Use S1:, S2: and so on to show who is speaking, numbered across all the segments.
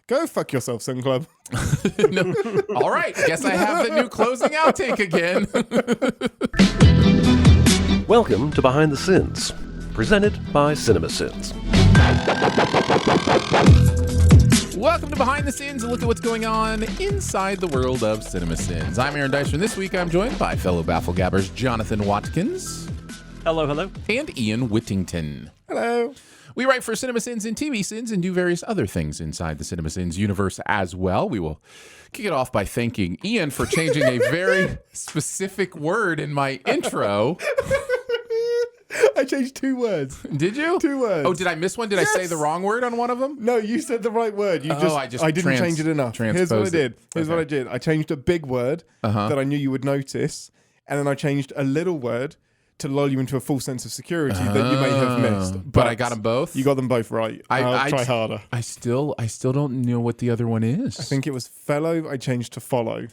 S1: Go fuck yourself, Sin Club.
S2: No. All right. Guess I have the new closing outtake again.
S3: Welcome to Behind the Sins, presented by Cinemasins.
S2: Welcome to Behind the Sins, a look at what's going on inside the world of Cinemasins. I'm Aaron Dyson. This week I'm joined by fellow Battle Gabbers Jonathan Watkins.
S4: Hello, hello.
S2: And Ian Whittington.
S1: Hello.
S2: We write for Cinemasins and TV Sins and do various other things inside the Cinemasins universe as well. We will kick it off by thanking Ian for changing a very specific word in my intro.
S1: I changed 2 words.
S2: Did you?
S1: 2 words.
S2: Oh, did I miss one? Did I say the wrong word on one of them?
S1: No, you said the right word. I didn't change it enough. Here's what I did. Here's what I did. I changed a big word that I knew you would notice, and then I changed a little word to lull you into a full sense of security that you may have missed.
S2: But I got them both?
S1: You got them both right. I'll try harder.
S2: I still don't know what the other one is.
S1: I think it was fellow. I changed to follow.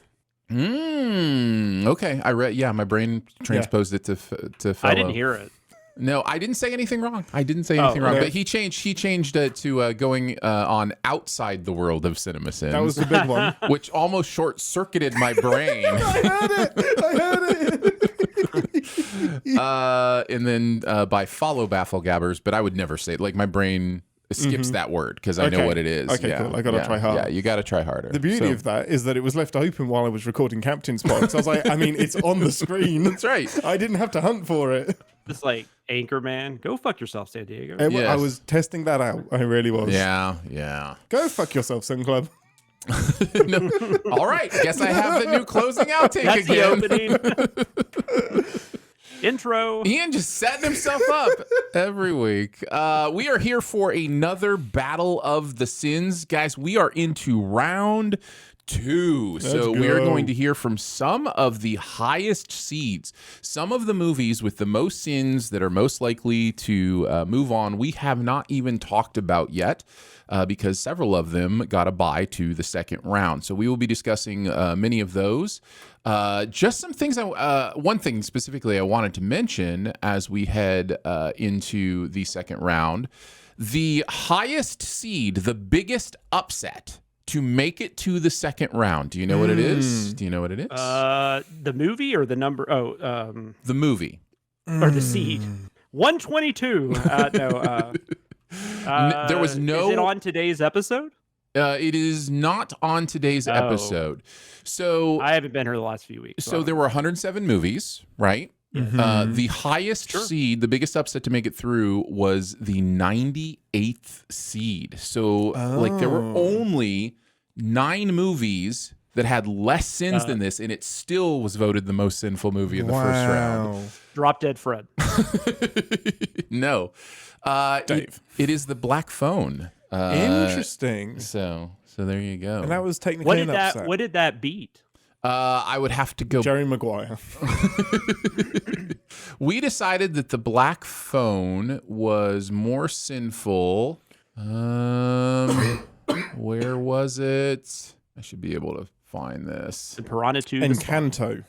S2: Okay. I read. Yeah, my brain transposed it to fellow.
S4: I didn't hear it.
S2: No, I didn't say anything wrong. But he changed it to going on outside the world of Cinemasins.
S1: That was the big one.
S2: Which almost short-circuited my brain.
S1: I heard it.
S2: And then by follow Battle Gabbers, but I would never say it. Like, my brain skips that word because I know what it is.
S1: Okay, cool. I got to try harder.
S2: Yeah, you got to try harder.
S1: The beauty of that is that it was left open while I was recording Captain's Pod. So I was like, I mean, it's on the screen.
S2: That's right.
S1: I didn't have to hunt for it.
S4: It's like Anchorman. Go fuck yourself, San Diego.
S2: Yes.
S1: I was testing that out. I really was.
S2: Yeah.
S1: Go fuck yourself, Sin Club.
S2: No. All right. Guess I have the new closing outtake
S4: That's
S2: again.
S4: the opening. Intro.
S2: Ian just setting himself up every week. We are here for another Battle of the Sins. Guys, we are into round 2. So we are going to hear from some of the highest seeds, some of the movies with the most sins that are most likely to move on. We have not even talked about yet. Because several of them got a bye to the second round. So we will be discussing many of those. Just some things, one thing specifically I wanted to mention as we head into the second round. The highest seed, the biggest upset to make it to the second round. Do you know what it is? Do you know what it is?
S4: The movie or the number?
S2: The movie.
S4: Or the seed. 122. No.
S2: There was no.
S4: Is it on today's episode?
S2: It is not on today's episode. So
S4: I haven't been here the last few weeks.
S2: So there were 107 movies, right? Mm-hmm. The highest seed, the biggest upset to make it through, was the 98th seed. So like there were only 9 movies that had less sins than this, and it still was voted the most sinful movie in the first round.
S4: Drop Dead Fred.
S2: No.
S1: Dave.
S2: It is the Black Phone.
S1: Interesting.
S2: So there you go.
S1: And that was technically an upset.
S4: What did that beat?
S2: I would have to go.
S1: Jerry Maguire.
S2: We decided that the Black Phone was more sinful. Where was it? I should be able to find this.
S4: The Piranha 2.
S1: Encanto.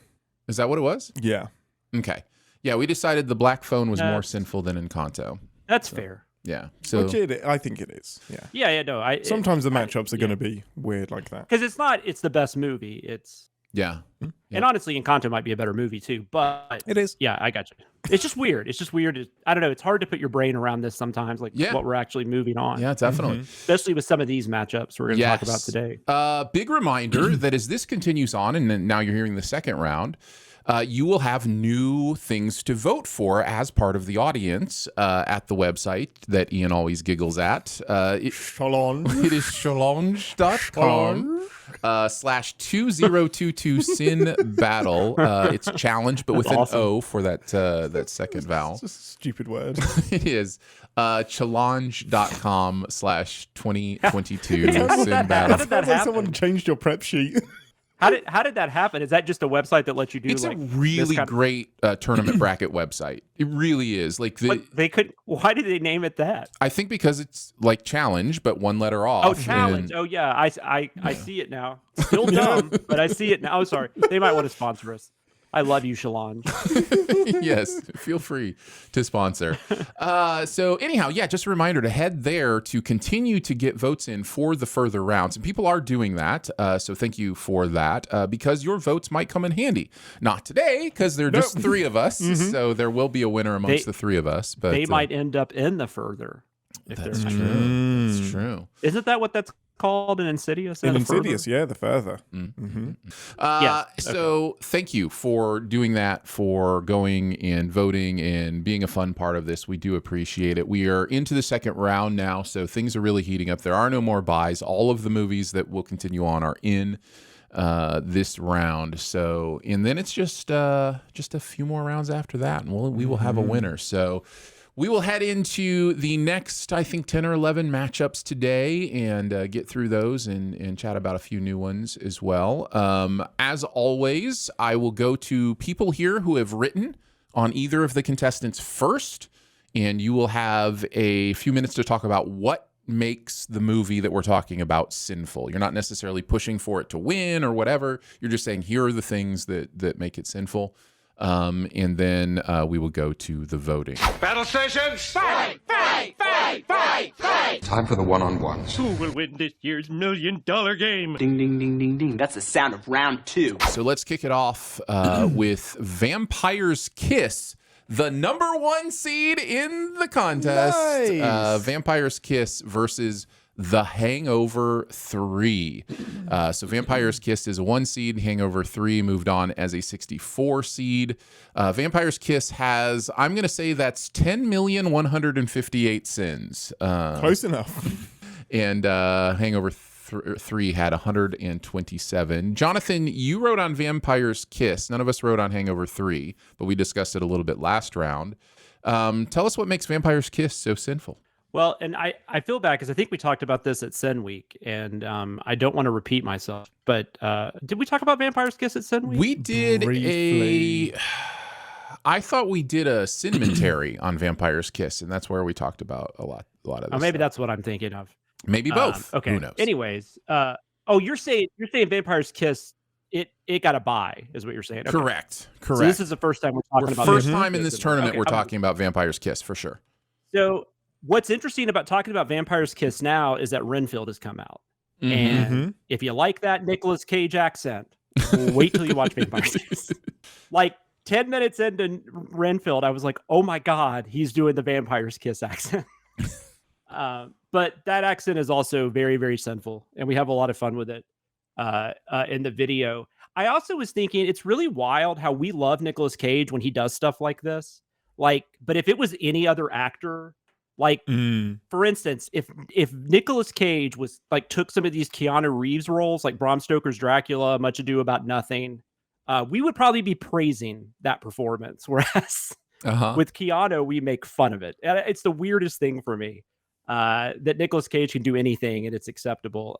S2: Is that what it was?
S1: Yeah.
S2: Okay. Yeah, we decided the Black Phone was more sinful than Encanto.
S4: That's fair.
S2: Yeah. So
S1: I think it is. Yeah.
S4: Yeah. No.
S1: Sometimes the matchups are going to be weird like that.
S4: Because it's the best movie.
S2: Yeah.
S4: And honestly, Encanto might be a better movie too, but
S1: it is.
S4: Yeah, I got you. It's just weird. I don't know. It's hard to put your brain around this sometimes, like what we're actually moving on.
S2: Yeah, definitely.
S4: Especially with some of these matchups we're going to talk about today.
S2: Big reminder that as this continues on, and now you're hearing the second round, you will have new things to vote for as part of the audience at the website that Ian always giggles at. It is challenge.com. /2022 sin battle. It's challenge, but with an O for that second vowel.
S1: It's just a stupid word.
S2: It is challenge.com /2022 sin battle.
S4: How did that happen?
S1: Someone changed your prep sheet.
S4: How did that happen? Is that just a website that lets you do?
S2: It's a really great tournament bracket website. It really is. Like
S4: they could. Why did they name it that?
S2: I think because it's like challenge, but one letter off.
S4: Oh, challenge. Oh yeah, I see it now. Still dumb, but I see it now. Oh, sorry. They might want to sponsor us. I love you, Shalon.
S2: Yes, feel free to sponsor. So anyhow, yeah, just a reminder to head there to continue to get votes in for the further rounds. And people are doing that, so thank you for that, because your votes might come in handy. Not today, because there are just three of us, so there will be a winner amongst the three of us. But
S4: they might end up in the further.
S2: That's true. That's true.
S4: Isn't that what that's called in Insidious?
S1: In Insidious, yeah, the further.
S4: Yes.
S2: So thank you for doing that, for going and voting and being a fun part of this. We do appreciate it. We are into the second round now, so things are really heating up. There are no more buys. All of the movies that will continue on are in this round. So, and then it's just a few more rounds after that, and we will have a winner. So we will head into the next, I think, 10 or 11 matchups today and get through those and chat about a few new ones as well. As always, I will go to people here who have written on either of the contestants first, and you will have a few minutes to talk about what makes the movie that we're talking about sinful. You're not necessarily pushing for it to win or whatever. You're just saying, here are the things that make it sinful. And then we will go to the voting.
S5: Battle stations!
S6: Fight! Fight! Fight! Fight! Fight!
S5: Time for the one-on-ones.
S7: Who will win this year's $1 million game?
S8: Ding, ding, ding, ding, ding. That's the sound of round 2.
S2: So let's kick it off with Vampire's Kiss, the number 1 seed in the contest.
S1: Nice.
S2: Vampire's Kiss versus The Hangover 3. So Vampire's Kiss is a 1 seed. Hangover 3 moved on as a 64 seed. Vampire's Kiss has, I'm going to say that's 10,158 sins.
S1: Close enough.
S2: And Hangover 3 had 127. Jonathan, you wrote on Vampire's Kiss. None of us wrote on Hangover 3, but we discussed it a little bit last round. Tell us what makes Vampire's Kiss so sinful.
S4: Well, and I feel bad because I think we talked about this at Sin Week, and I don't want to repeat myself, but did we talk about Vampire's Kiss at Sin Week?
S2: We did
S1: briefly.
S2: I thought we did a Cinematary on Vampire's Kiss, and that's where we talked about a lot of this.
S4: Maybe
S2: stuff.
S4: that's what I'm thinking of.
S2: Maybe both.
S4: Okay.
S2: Who knows?
S4: Anyways, you're saying Vampire's Kiss it got a bye, is what you're saying. Okay.
S2: Correct.
S4: So this is the first time we're talking about
S2: first time in this tournament
S4: okay,
S2: we're talking about Vampire's Kiss for sure.
S4: So what's interesting about talking about Vampire's Kiss now is that Renfield has come out. And if you like that Nicolas Cage accent, wait till you watch Vampire's Kiss. Like 10 minutes into Renfield, I was like, oh my God, he's doing the Vampire's Kiss accent. But that accent is also very, very sinful. And we have a lot of fun with it in the video. I also was thinking it's really wild how we love Nicolas Cage when he does stuff like this. Like, but if it was any other actor, like, for instance, if Nicolas Cage was like took some of these Keanu Reeves roles, like Bram Stoker's Dracula, Much Ado About Nothing, we would probably be praising that performance. Whereas with Keanu, we make fun of it. And it's the weirdest thing for me that Nicolas Cage can do anything and it's acceptable.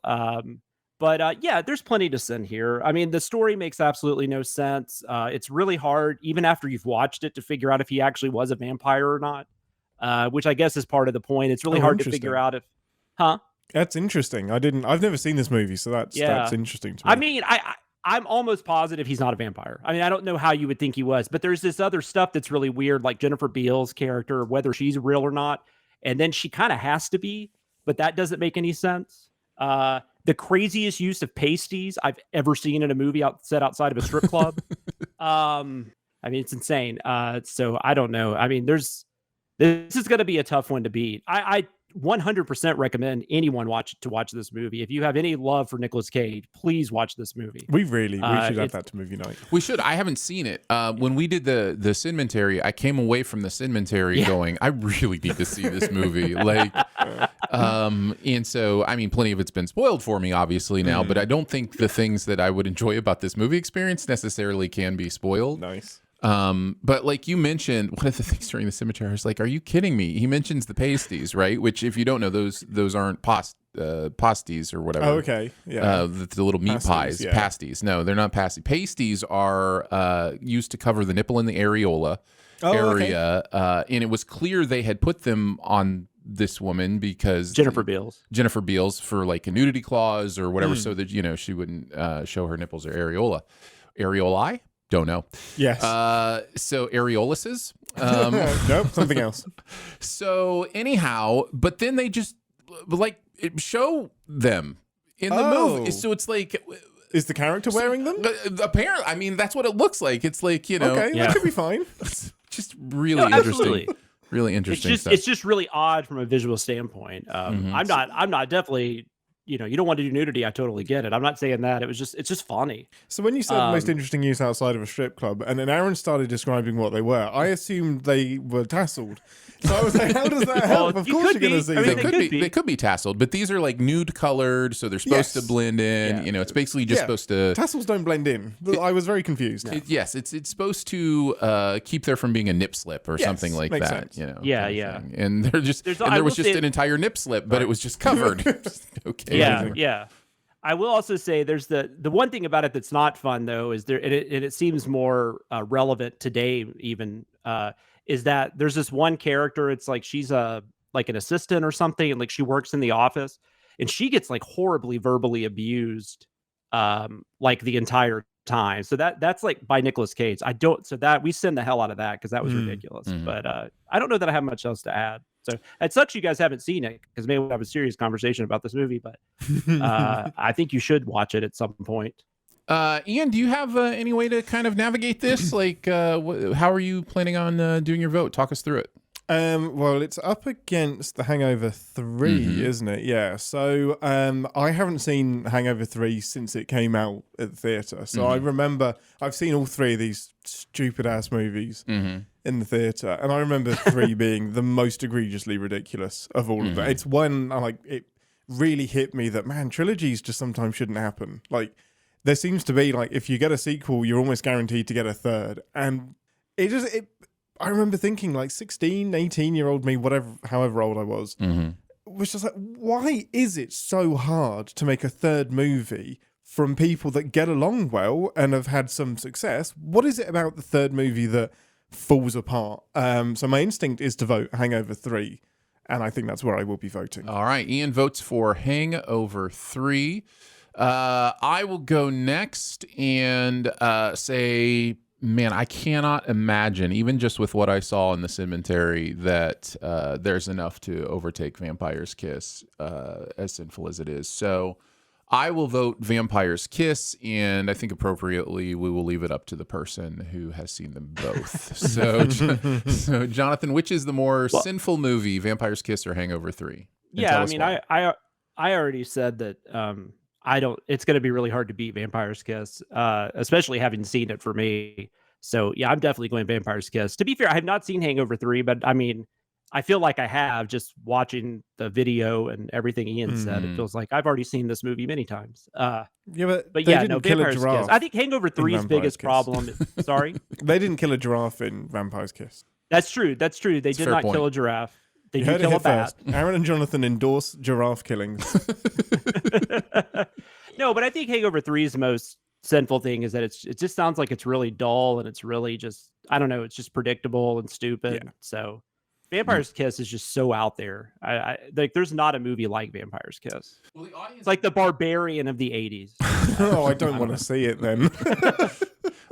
S4: But yeah, there's plenty to sin here. I mean, the story makes absolutely no sense. It's really hard, even after you've watched it, to figure out if he actually was a vampire or not. Which I guess is part of the point. It's really hard to figure out if,
S1: That's interesting. I've never seen this movie, so that's interesting to me.
S4: I mean, I'm almost positive he's not a vampire. I mean, I don't know how you would think he was, but there's this other stuff that's really weird, like Jennifer Beals' character, whether she's real or not. And then she kind of has to be, but that doesn't make any sense. The craziest use of pasties I've ever seen in a movie set outside of a strip club. I mean, it's insane. So I don't know. I mean, this is going to be a tough one to beat. I 100% recommend anyone watch this movie. If you have any love for Nicolas Cage, please watch this movie.
S1: We should add that to movie night.
S2: We should. I haven't seen it. When we did the Cinematary, I came away from the Cinematary going, I really need to see this movie. And so, I mean, plenty of it's been spoiled for me, obviously, now, but I don't think the things that I would enjoy about this movie experience necessarily can be spoiled.
S1: Nice.
S2: But like you mentioned, one of the things during the cemetery is like, are you kidding me? He mentions the pasties, right? Which, if you don't know, those aren't pasties or whatever.
S1: Oh, okay. Yeah.
S2: The little meat pies, pasties. No, they're not pasties. Pasties are used to cover the nipple and the areola area. Okay. And it was clear they had put them on this woman because Jennifer Beals for like a nudity clause or whatever, so that she wouldn't show her nipples or areola. Areoli? Don't know.
S1: Yes.
S2: So areoluses.
S1: Nope, something else.
S2: So anyhow, but then they just like show them in the movie. So it's like,
S1: is the character wearing them?
S2: Apparently, I mean, that's what it looks like. It's like, you know,
S1: okay, that could be fine.
S2: Just really interesting. Really interesting.
S4: It's just really odd from a visual standpoint. I'm not definitely. You don't want to do nudity. I totally get it. I'm not saying that. It's just funny.
S1: So when you said most interesting use outside of a strip club, and then Aaron started describing what they were, I assumed they were tasseled. So I was like, how does that help? Of course you're going to see them.
S2: They could be tasseled, but these are like nude colored, so they're supposed to blend in. Yeah. It's basically just supposed to.
S1: Tassels don't blend in. I was very confused.
S2: It's supposed to keep there from being a nip slip or something like that.
S1: Sense.
S4: Yeah.
S2: And there was just an entire nip slip, but it was just covered. Okay.
S4: Yeah. I will also say there's the one thing about it that's not fun though is it seems more relevant today even is that there's this one character. It's like she's like an assistant or something, and like she works in the office, and she gets like horribly verbally abused like the entire time. So that's like by Nicolas Cage. We send the hell out of that because that was ridiculous. But I don't know that I have much else to add. So it sucks you guys haven't seen it because maybe we'll have a serious conversation about this movie, but I think you should watch it at some point.
S2: Ian, do you have any way to kind of navigate this? Like, how are you planning on doing your vote? Talk us through it.
S1: Well, it's up against the Hangover 3, isn't it? Yeah. So I haven't seen Hangover 3 since it came out at the theatre. So I remember I've seen all 3 of these stupid-ass movies in the theatre. And I remember 3 being the most egregiously ridiculous of all of them. It's when it really hit me that, man, trilogies just sometimes shouldn't happen. Like, there seems to be, like, if you get a sequel, you're almost guaranteed to get a third. And I remember thinking, like, 16, 18-year-old me, however old I was just like, why is it so hard to make a third movie from people that get along well and have had some success? What is it about the third movie that falls apart? So my instinct is to vote Hangover 3, and I think that's where I will be voting.
S2: All right, Ian votes for Hangover 3. I will go next and say, man, I cannot imagine, even just with what I saw in the cemetery, that there's enough to overtake Vampire's Kiss, as sinful as it is. So I will vote Vampire's Kiss, and I think appropriately we will leave it up to the person who has seen them both. So Jonathan, which is the more sinful movie, Vampire's Kiss or Hangover 3?
S4: Yeah, I mean, I already said that it's going to be really hard to beat Vampire's Kiss, especially having seen it for me. So yeah, I'm definitely going Vampire's Kiss. To be fair, I have not seen Hangover 3, but I mean, I feel like I have just watching the video and everything Ian said. It feels like I've already seen this movie many times.
S1: But yeah, no,
S4: Vampire's Kiss. I think Hangover 3's biggest problem. Sorry,
S1: they didn't kill a giraffe in Vampire's Kiss.
S4: That's true. They did not kill a giraffe. They did kill a bat.
S1: Aaron and Jonathan endorse giraffe killings.
S4: No, but I think Hangover 3's most sinful thing is that it just sounds like it's really dull and it's really just, I don't know, it's just predictable and stupid. Yeah. So Vampire's Kiss is just so out there. I like, there's not a movie like Vampire's Kiss. Well, the audience, it's like the Barbarian of the 80s.
S1: Oh, I don't want to see it then.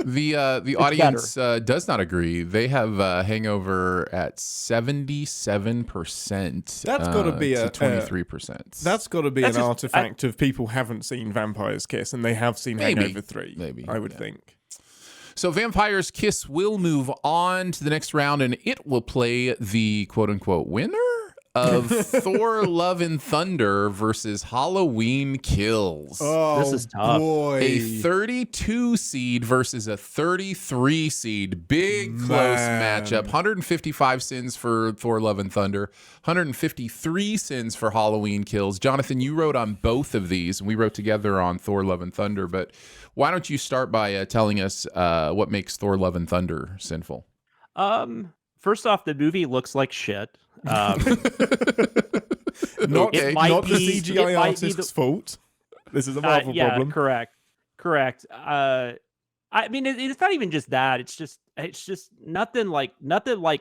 S2: The audience does not agree. They have Hangover at 77%.
S1: That's got to be
S2: to 23%.
S1: That's got to be an artifact of people haven't seen Vampire's Kiss and they have seen Hangover 3.
S2: Maybe
S1: I would think.
S2: So Vampire's Kiss will move on to the next round, and it will play the quote-unquote winner of Thor Love and Thunder versus Halloween Kills.
S1: Oh,
S4: this is tough.
S1: Boy.
S2: A 32 seed versus a 33 seed. Big close matchup. 155 sins for Thor Love and Thunder. 153 sins for Halloween Kills. Jonathan, you wrote on both of these, and we wrote together on Thor Love and Thunder, but why don't you start by telling us what makes Thor Love and Thunder sinful?
S4: First off, the movie looks like shit.
S1: Not the CGI artist's fault. This is a Marvel problem.
S4: Correct. I mean, it's not even just that. It's just nothing like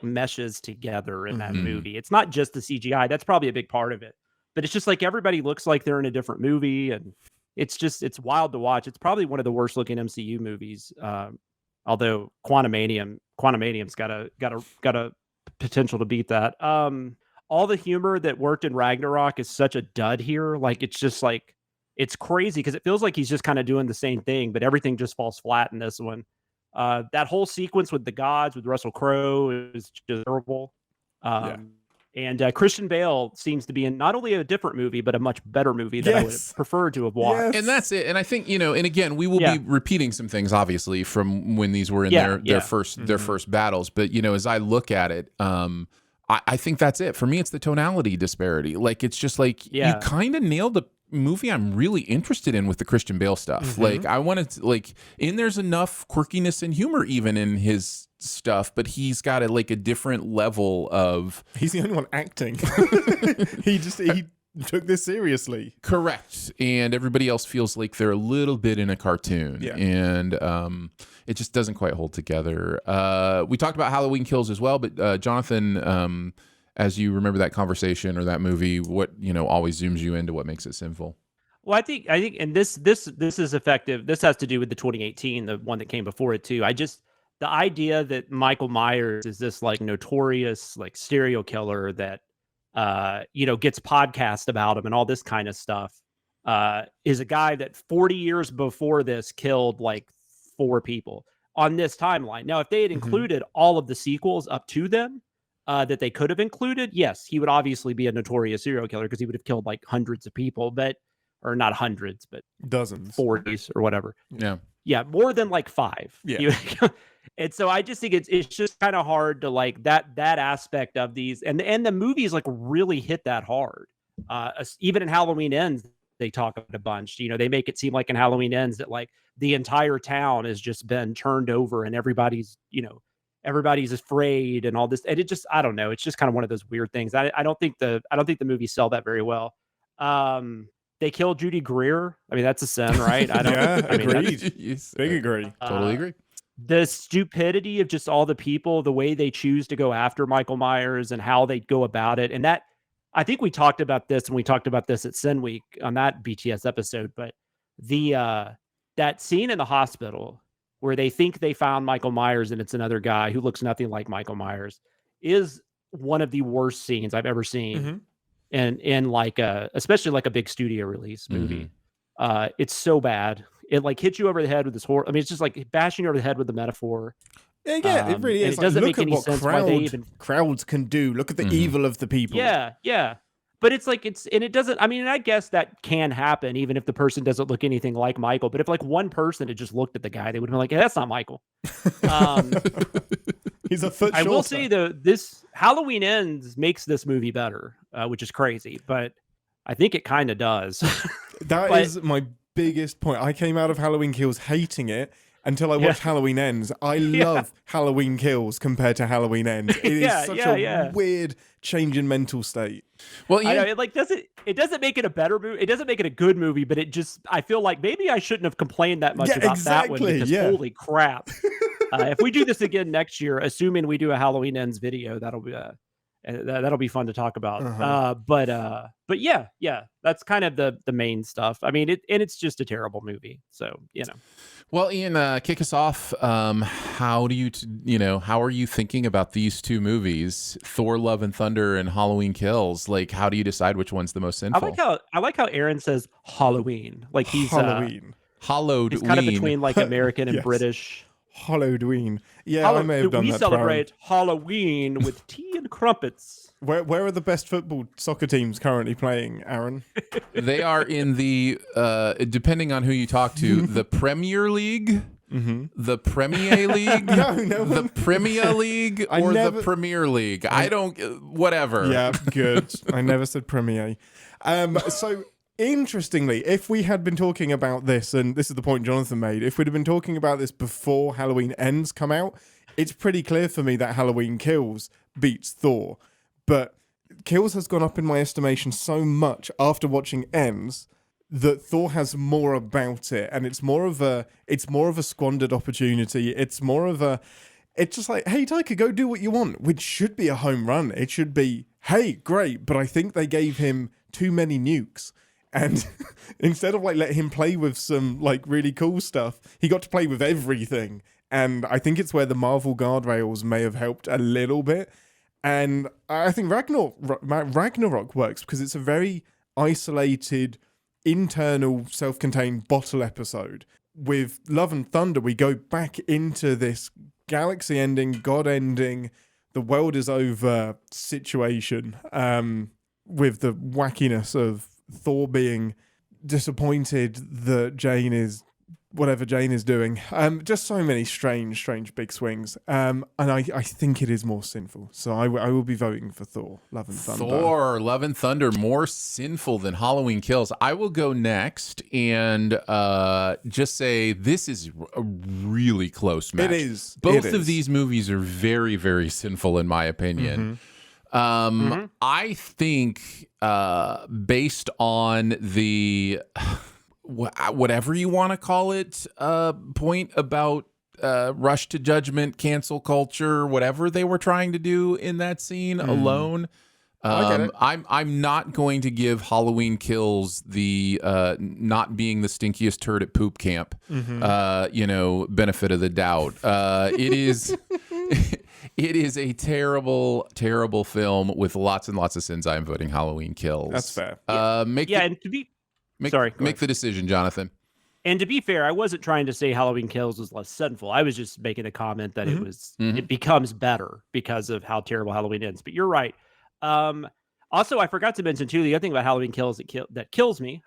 S4: meshes together in that movie. It's not just the CGI. That's probably a big part of it. But it's just like everybody looks like they're in a different movie, and it's wild to watch. It's probably one of the worst looking MCU movies Although Quantumanium's got a potential to beat that. All the humor that worked in Ragnarok is such a dud here. Like, it's just like, it's crazy because it feels like he's just kind of doing the same thing, but everything just falls flat in this one. That whole sequence with the gods, with Russell Crowe, is just terrible. And Christian Bale seems to be in not only a different movie, but a much better movie that I would have preferred to have watched.
S2: Yes. And that's it. And I think, and again, we will be repeating some things, obviously, from when these were in their first battles. But, as I look at it, I think that's it. For me, it's the tonality disparity. Like, it's just like, you kind of nailed the movie I'm really interested in with the Christian Bale stuff. Like, I wanted to, there's enough quirkiness and humor even in his stuff, but he's got a different level of...
S1: He's the only one acting. he took this seriously.
S2: Correct. And everybody else feels like they're a little bit in a cartoon. Yeah. And it just doesn't quite hold together. We talked about Halloween Kills as well, but Jonathan, as you remember that conversation or that movie, what always zooms you into what makes it sinful?
S4: Well, I think, and this is effective. This has to do with the 2018, the one that came before it too. The idea that Michael Myers is this notorious serial killer that gets podcast about him and all this kind of stuff, is a guy that 40 years before this killed 4 people on this timeline. Now, if they had included all of the sequels up to them, that they could have included, yes, he would obviously be a notorious serial killer because he would have killed hundreds of people, or not hundreds, but
S1: dozens,
S4: 40s or whatever.
S2: Yeah,
S4: more than 5.
S1: Yeah.
S4: And so I just think it's just kind of hard to that aspect of these, and the movies really hit that hard. Even in Halloween Ends, they talk about a bunch. They make it seem like in Halloween Ends that the entire town has just been turned over and everybody's afraid and all this. And it just, I don't know. It's just kind of one of those weird things. I don't think the movies sell that very well. They killed Judy Greer. I mean, that's a sin, right?
S1: Agreed. Big agree.
S2: Totally agree.
S4: The stupidity of just all the people, the way they choose to go after Michael Myers and how they go about it. And that, I think we talked about this and we talked about this at Sin Week on that BTS episode, but that scene in the hospital where they think they found Michael Myers and it's another guy who looks nothing like Michael Myers is one of the worst scenes I've ever seen. And in especially a big studio release movie. It's so bad. It hits you over the head with this horror. I mean, it's just bashing you over the head with the metaphor.
S1: Yeah, it really is.
S4: It doesn't make any sense why they even...
S1: crowds can do. Look at the evil of the people.
S4: Yeah. But and it doesn't, I mean, I guess that can happen even if the person doesn't look anything like Michael. But if one person had just looked at the guy, they would have been like, hey, that's not Michael.
S1: He's a foot shorter.
S4: I will say though, this Halloween Ends makes this movie better, which is crazy, but I think it kind of does.
S1: That is my biggest point. I came out of Halloween Kills hating it until I watched Halloween Ends. I love Halloween Kills compared to Halloween Ends. It is such a weird change in mental state.
S4: Well, I know, it doesn't make it a better movie. It doesn't make it a good movie, but it just, I feel like maybe I shouldn't have complained that much about that one because holy crap. If we do this again next year, assuming we do a Halloween Ends video, that'll be fun to talk about. But yeah, that's kind of the main stuff. I mean, it's just a terrible movie. So,
S2: Well, Ian, kick us off. How do how are you thinking about these two movies, Thor: Love and Thunder and Halloween Kills? How do you decide which one's the most sinful?
S4: I like how Aaron says Halloween. He's
S1: Halloween.
S2: Hallowed.
S4: It's kind of between American and British.
S1: Halloween. Yeah, I may have done that.
S4: We celebrate Halloween with tea and crumpets.
S1: Where are the best soccer teams currently playing, Aaron?
S2: They are in the, depending on who you talk to, the Premier League, the Premier League, the Premier League, or the Premier League. I don't, whatever.
S1: Yeah, good. I never said Premier. So... Interestingly, if we had been talking about this, and this is the point Jonathan made, if we'd have been talking about this before Halloween Ends come out, it's pretty clear for me that Halloween Kills beats Thor. But Kills has gone up in my estimation so much after watching Ends that Thor has more about it, and it's more of a squandered opportunity. It's just like, hey, Taika, go do what you want, which should be a home run. It should be, hey, great, but I think they gave him too many nukes. And instead of let him play with some really cool stuff, he got to play with everything. And I think it's where the Marvel guardrails may have helped a little bit. And I think Ragnarok works because it's a very isolated, internal, self-contained bottle episode. With Love and Thunder, we go back into this galaxy-ending, God-ending, the world is over situation, with the wackiness of Thor being disappointed that Jane is whatever Jane is doing. Just so many strange big swings. And I think it is more sinful. So I will be voting for Thor, Love and Thunder.
S2: Thor, Love and Thunder, more sinful than Halloween Kills. I will go next and just say this is a really close match.
S1: It is.
S2: Both of these movies are very, very sinful in my opinion. I think based on the whatever you want to call it, point about rush to judgment, cancel culture, whatever they were trying to do in that scene alone. I'm not going to give Halloween Kills the not being the stinkiest turd at poop camp, benefit of the doubt. It is. It is a terrible, terrible film with lots and lots of sins. I am voting Halloween Kills.
S1: That's fair.
S4: And to be
S2: make the decision, Jonathan.
S4: And to be fair, I wasn't trying to say Halloween Kills was less sinful. I was just making a comment that it becomes better because of how terrible Halloween ends. But you're right. Also, I forgot to mention too, the other thing about Halloween Kills that kills me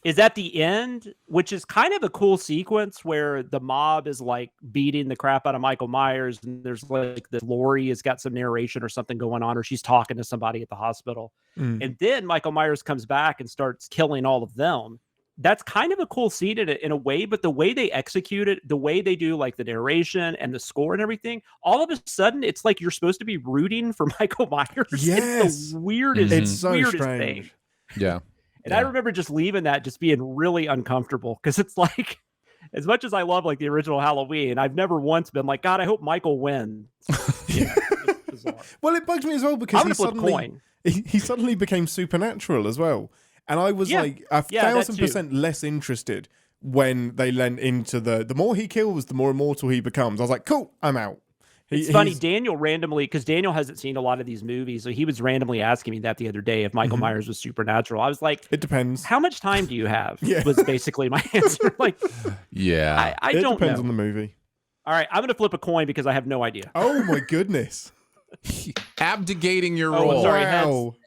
S4: is at the end, which is kind of a cool sequence where the mob is like beating the crap out of Michael Myers, and there's like the Lori has got some narration or something going on, or she's talking to somebody at the hospital. And then Michael Myers comes back and starts killing all of them. That's kind of a cool scene in a way, but the way they execute it, the way they do like the narration and the score and everything, all of a sudden it's like you're supposed to be rooting for Michael Myers.
S1: Yes.
S4: It's the weirdest,
S1: it's so
S4: weirdest
S1: strange.
S4: thing.
S2: Yeah.
S4: And I remember just leaving that just being really uncomfortable because it's like, as much as I love like the original Halloween, I've never once been like, God, I hope Michael wins.
S1: Well, it bugs me as well because he suddenly became supernatural as well. And I was like 1,000% less interested when they lent into the more he kills, the more immortal he becomes. I was like, cool, I'm out.
S4: It's funny, Daniel randomly, because Daniel hasn't seen a lot of these movies, so he was randomly asking me that the other day if Michael Myers was supernatural. I was like,
S1: it depends.
S4: How much time do you have? Was basically my answer. Like, I don't know.
S1: It depends on the movie.
S4: All right, I'm going to flip a coin because I have no idea.
S1: Oh my goodness.
S2: Abdicating your role.
S4: Sorry,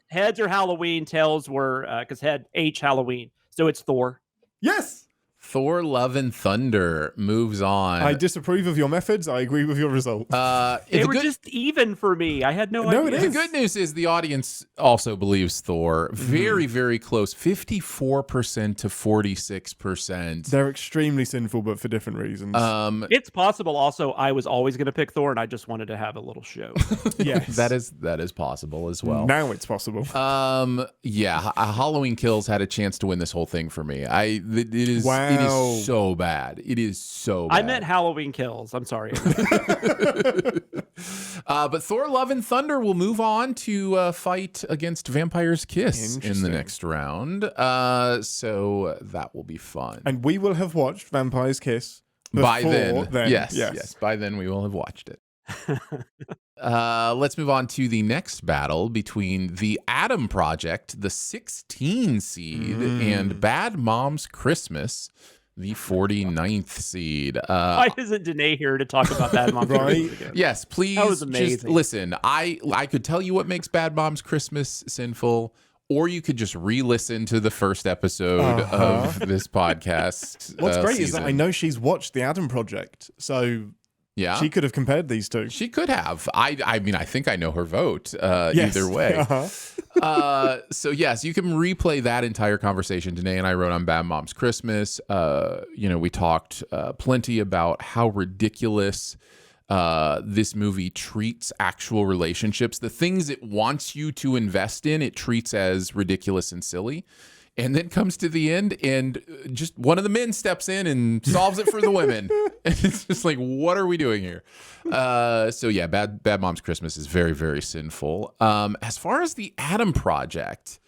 S4: heads are Halloween, tails were, because Halloween. So it's Thor.
S1: Yes.
S2: Thor, Love and Thunder moves on.
S1: I disapprove of your methods. I agree with your result.
S4: They were just even for me. I had no idea.
S2: The good news is the audience also believes Thor. Very, very close. 54% to 46%.
S1: They're extremely sinful, but for different reasons.
S4: It's possible also I was always going to pick Thor, and I just wanted to have a little show.
S2: Yes. That is possible as well.
S1: Now it's possible.
S2: Halloween Kills had a chance to win this whole thing for me. It is so bad. It is so bad.
S4: I meant Halloween Kills. I'm sorry.
S2: But Thor, Love and Thunder will move on to fight against Vampire's Kiss in the next round. So that will be fun.
S1: And we will have watched Vampire's Kiss
S2: by then. Yes. By then we will have watched it. Let's move on to the next battle between the Adam Project, the 16 seed, and Bad Moms Christmas, the 49th seed.
S4: Why isn't Danae here to talk about Bad Moms Christmas again?
S2: Yes, please.
S4: That was amazing.
S2: Just listen, I could tell you what makes Bad Moms Christmas sinful, or you could just re-listen to the first episode of this podcast.
S1: What's great is that I know she's watched the Adam Project, so... Yeah, she could have compared these two.
S2: She could have. I mean, I think I know her vote either way. So yes, you can replay that entire conversation Danae and I wrote on Bad Moms Christmas. We talked plenty about how ridiculous this movie treats actual relationships. The things it wants you to invest in, it treats as ridiculous and silly. And then comes to the end, and just one of the men steps in and solves it for the women. And it's just like, what are we doing here? So yeah, Bad Moms Christmas is very, very sinful. As far as the Adam Project,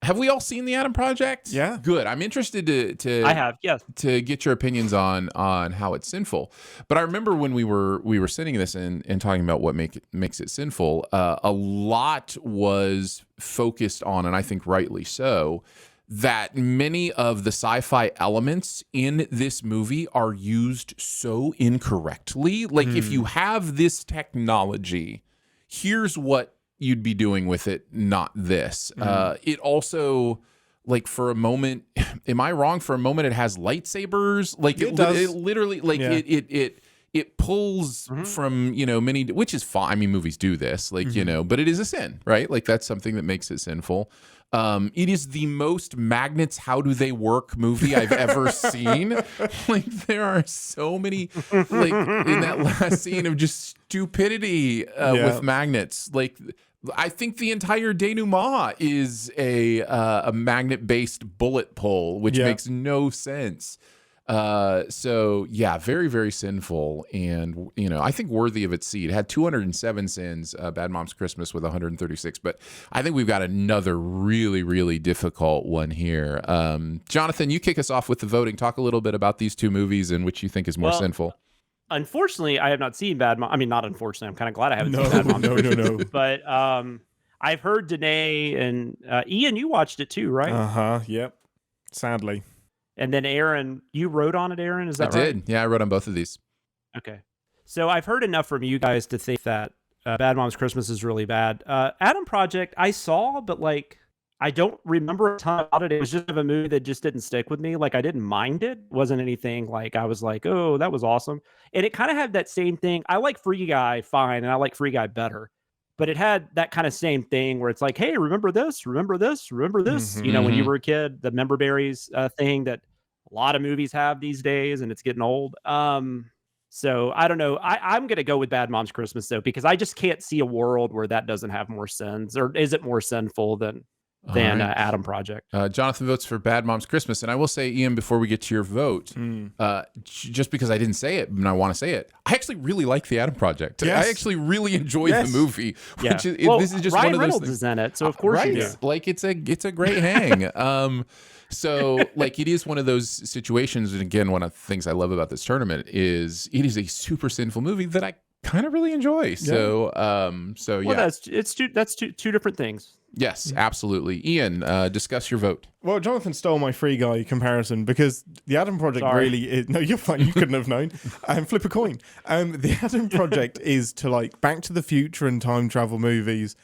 S2: Have we all seen the Adam Project?
S1: Yeah.
S2: Good. I'm interested to
S4: I have, yes.
S2: to get your opinions on how it's sinful. But I remember when we were sitting this and talking about what makes it sinful, a lot was focused on, and I think rightly so, that many of the sci-fi elements in this movie are used so incorrectly. Like, if you have this technology, here's what you'd be doing with it, not this. It also, like, for a moment, am I wrong? For a moment, it has lightsabers. Like, it literally, like, it pulls from, many, which is fine. I mean, movies do this, like, but it is a sin, right? Like, that's something that makes it sinful. It is the most magnets, how do they work movie I've ever seen. Like, there are so many, like, in that last scene of just stupidity with magnets. Like, I think the entire denouement is a magnet-based bullet pull, which makes no sense. So yeah, very, very sinful, and I think worthy of its seat. It had 207 sins, Bad Moms Christmas with 136, but I think we've got another really, really difficult one here. Jonathan, you kick us off with the voting. Talk a little bit about these two movies and which you think is more sinful.
S4: Unfortunately, I have not seen Bad Mom. I mean, not unfortunately. I'm kind of glad I haven't seen Bad Mom.
S1: No.
S4: But I've heard Danae and Ian, you watched it too, right?
S1: Yep. Sadly.
S4: And then Aaron, you wrote on it, Aaron? Is that right?
S2: I did. Yeah, I wrote on both of these.
S4: Okay. So I've heard enough from you guys to think that Bad Moms Christmas is really bad. Adam Project, I saw, but like, I don't remember a ton about it. It was just a movie that just didn't stick with me. Like, I didn't mind it. It wasn't anything like I was like, oh, that was awesome. And it kind of had that same thing. I like Free Guy fine, and I like Free Guy better. But it had that kind of same thing where it's like, hey, remember this, remember this, remember this. When you were a kid, the member berries thing that a lot of movies have these days, and it's getting old. So I don't know. I'm going to go with Bad Moms Christmas, though, because I just can't see a world where that doesn't have more sins. Or is it more sinful than Adam Project?
S2: Jonathan votes for Bad Moms Christmas. And I will say, Ian, before we get to your vote, just because I didn't say it and I want to say it, I actually really like the Adam Project. Yes. I actually really enjoyed the movie. Which is, this is just
S4: Ryan
S2: one of
S4: Reynolds
S2: those things.
S4: Is in it, so of course you do.
S2: Like, it's a great hang. So, like, it is one of those situations, and again, one of the things I love about this tournament is it is a super sinful movie that I kind of really enjoy. Yeah. So yeah.
S4: Well, that's two different things.
S2: Yes, absolutely. Ian, discuss your vote.
S1: Well, Jonathan stole my Free Guy comparison because the Adam Project really is... No, you're fine. You couldn't have known. Flip a coin. The Adam Project is to, like, Back to the Future and time travel movies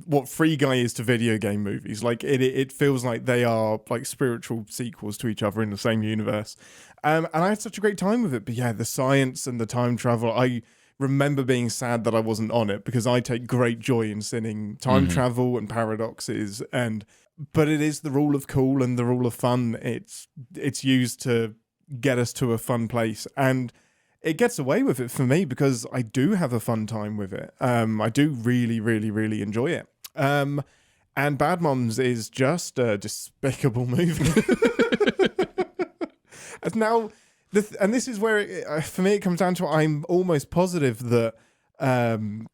S1: what Free Guy is to video game movies. Like, it feels like they are, like, spiritual sequels to each other in the same universe. And I had such a great time with it. But yeah, the science and the time travel... I remember being sad that I wasn't on it because I take great joy in seeing time travel and paradoxes, but it is the rule of cool and the rule of fun. It's used to get us to a fun place, and it gets away with it for me because I do have a fun time with it. I do really, really, really enjoy it. And Bad Moms is just a despicable movie. And now. And this is where, for me, it comes down to I'm almost positive that the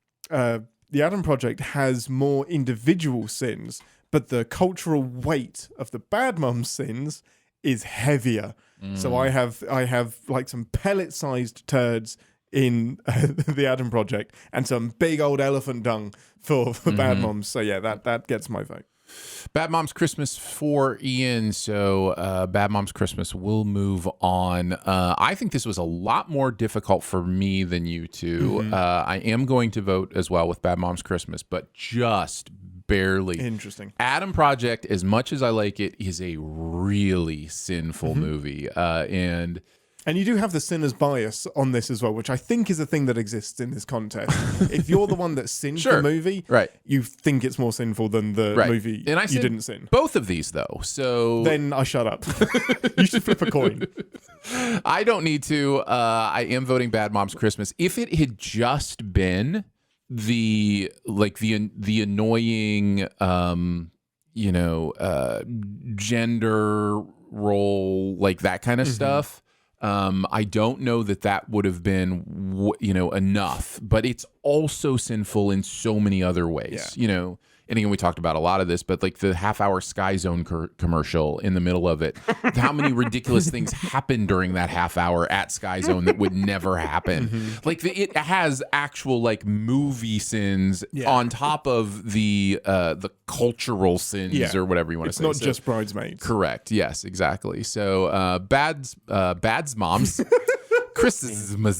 S1: Adam Project has more individual sins, but the cultural weight of the Bad Moms sins is heavier. So I have like some pellet-sized turds in the Adam Project and some big old elephant dung for Bad Moms. So yeah, that gets my vote.
S2: Bad Moms Christmas for Ian. So Bad Moms Christmas will move on. I think this was a lot more difficult for me than you two. I am going to vote as well with Bad Moms Christmas, but just barely.
S1: Interesting.
S2: Adam Project, as much as I like it, is a really sinful movie. And
S1: you do have the sinner's bias on this as well, which I think is a thing that exists in this contest. If you're the one that sinned the movie, you think it's more sinful than the movie and you didn't sin.
S2: Both of these, though. So
S1: then I shut up. You should flip a coin.
S2: I don't need to. I am voting Bad Moms Christmas. If it had just been the annoying, gender role, like that kind of stuff. I don't know that would have been, enough, but it's also sinful in so many other ways. And again, we talked about a lot of this, but like the half-hour Sky Zone commercial in the middle of it, how many ridiculous things happen during that half hour at Sky Zone that would never happen. Like it has actual like movie sins on top of the cultural sins or whatever you want to say.
S1: It's not just Bridesmaids.
S2: Correct. Yes, exactly. So Bad's moms, Christmas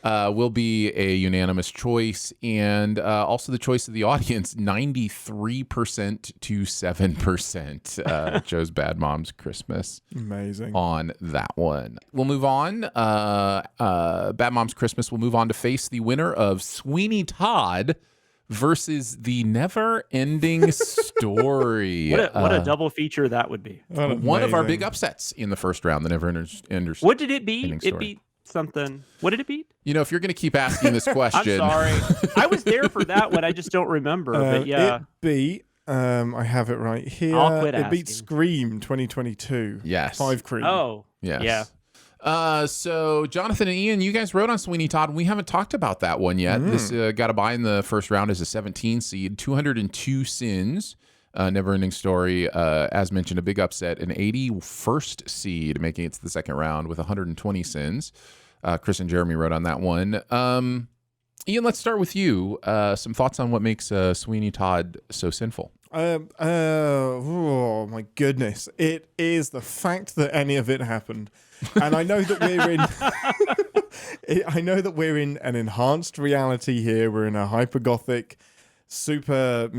S2: will be a unanimous choice, and also the choice of the audience, 93% to 7% chose Bad Moms Christmas.
S1: Amazing.
S2: On that one. We'll move on. Bad Moms Christmas will move on to face the winner of Sweeney Todd versus The Never Ending Story.
S4: What a double feature that would be.
S2: One of our big upsets in the first round, The Never Ending Story.
S4: What did it beat? It beat something. What did it beat?
S2: You know, if you're going to keep asking this question.
S4: I'm sorry. I was there for that one. I just don't remember. But yeah.
S1: It beat, I have it right here.
S4: I'll quit
S1: It beat Scream 2022.
S2: Yes.
S1: 5 Cream.
S4: Oh.
S2: Yes.
S4: Yeah.
S2: So Jonathan and Ian, you guys wrote on Sweeney Todd. We haven't talked about that one yet. This got a bye in the first round as a 17 seed, 202 sins. Never Ending Story, as mentioned, a big upset, an 81st seed, making it to the second round with 120 sins. Chris and Jeremy wrote on that one. Ian, let's start with you. Some thoughts on what makes Sweeney Todd so sinful?
S1: Oh my goodness! It is the fact that any of it happened, and I know that we're in. I know that we're in an enhanced reality here. We're in a hyper-gothic, super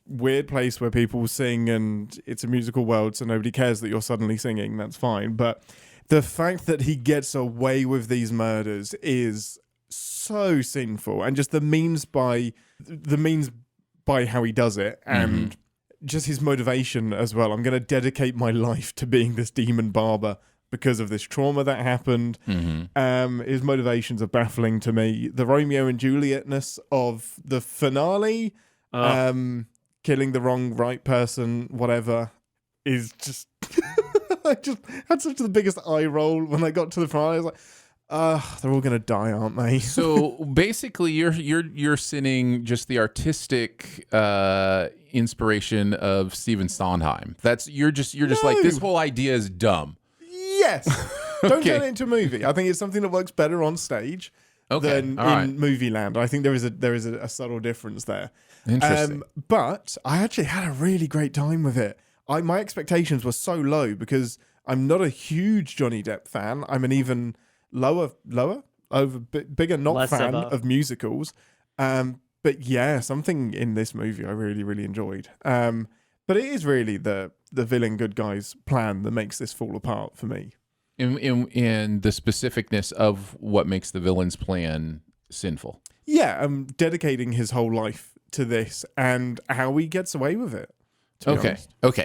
S1: weird place where people sing, and it's a musical world, so nobody cares that you're suddenly singing. That's fine, but the fact that he gets away with these murders is so sinful, and just the means by how he does it, and just his motivation as well. I'm going to dedicate my life to being this demon barber because of this trauma that happened. His motivations are baffling to me. The Romeo and Julietness of the finale, killing the right person, whatever, is just... I just had such the biggest eye roll when I got to the finale. I was like, they're all gonna die, aren't they?
S2: So basically, you're sinning just the artistic inspiration of Stephen Sondheim. You're just like, this whole idea is dumb.
S1: Yes. Don't turn it into a movie. I think it's something that works better on stage than in movie land. I think there is a subtle difference there.
S2: Interesting.
S1: But I actually had a really great time with it. My expectations were so low because I'm not a huge Johnny Depp fan. I'm an even bigger not fan of musicals. But yeah, something in this movie I really, really enjoyed. But it is really the villain good guy's plan that makes this fall apart for me.
S2: In the specificness of what makes the villain's plan sinful.
S1: Yeah, I'm dedicating his whole life to this and how he gets away with it.
S2: Okay.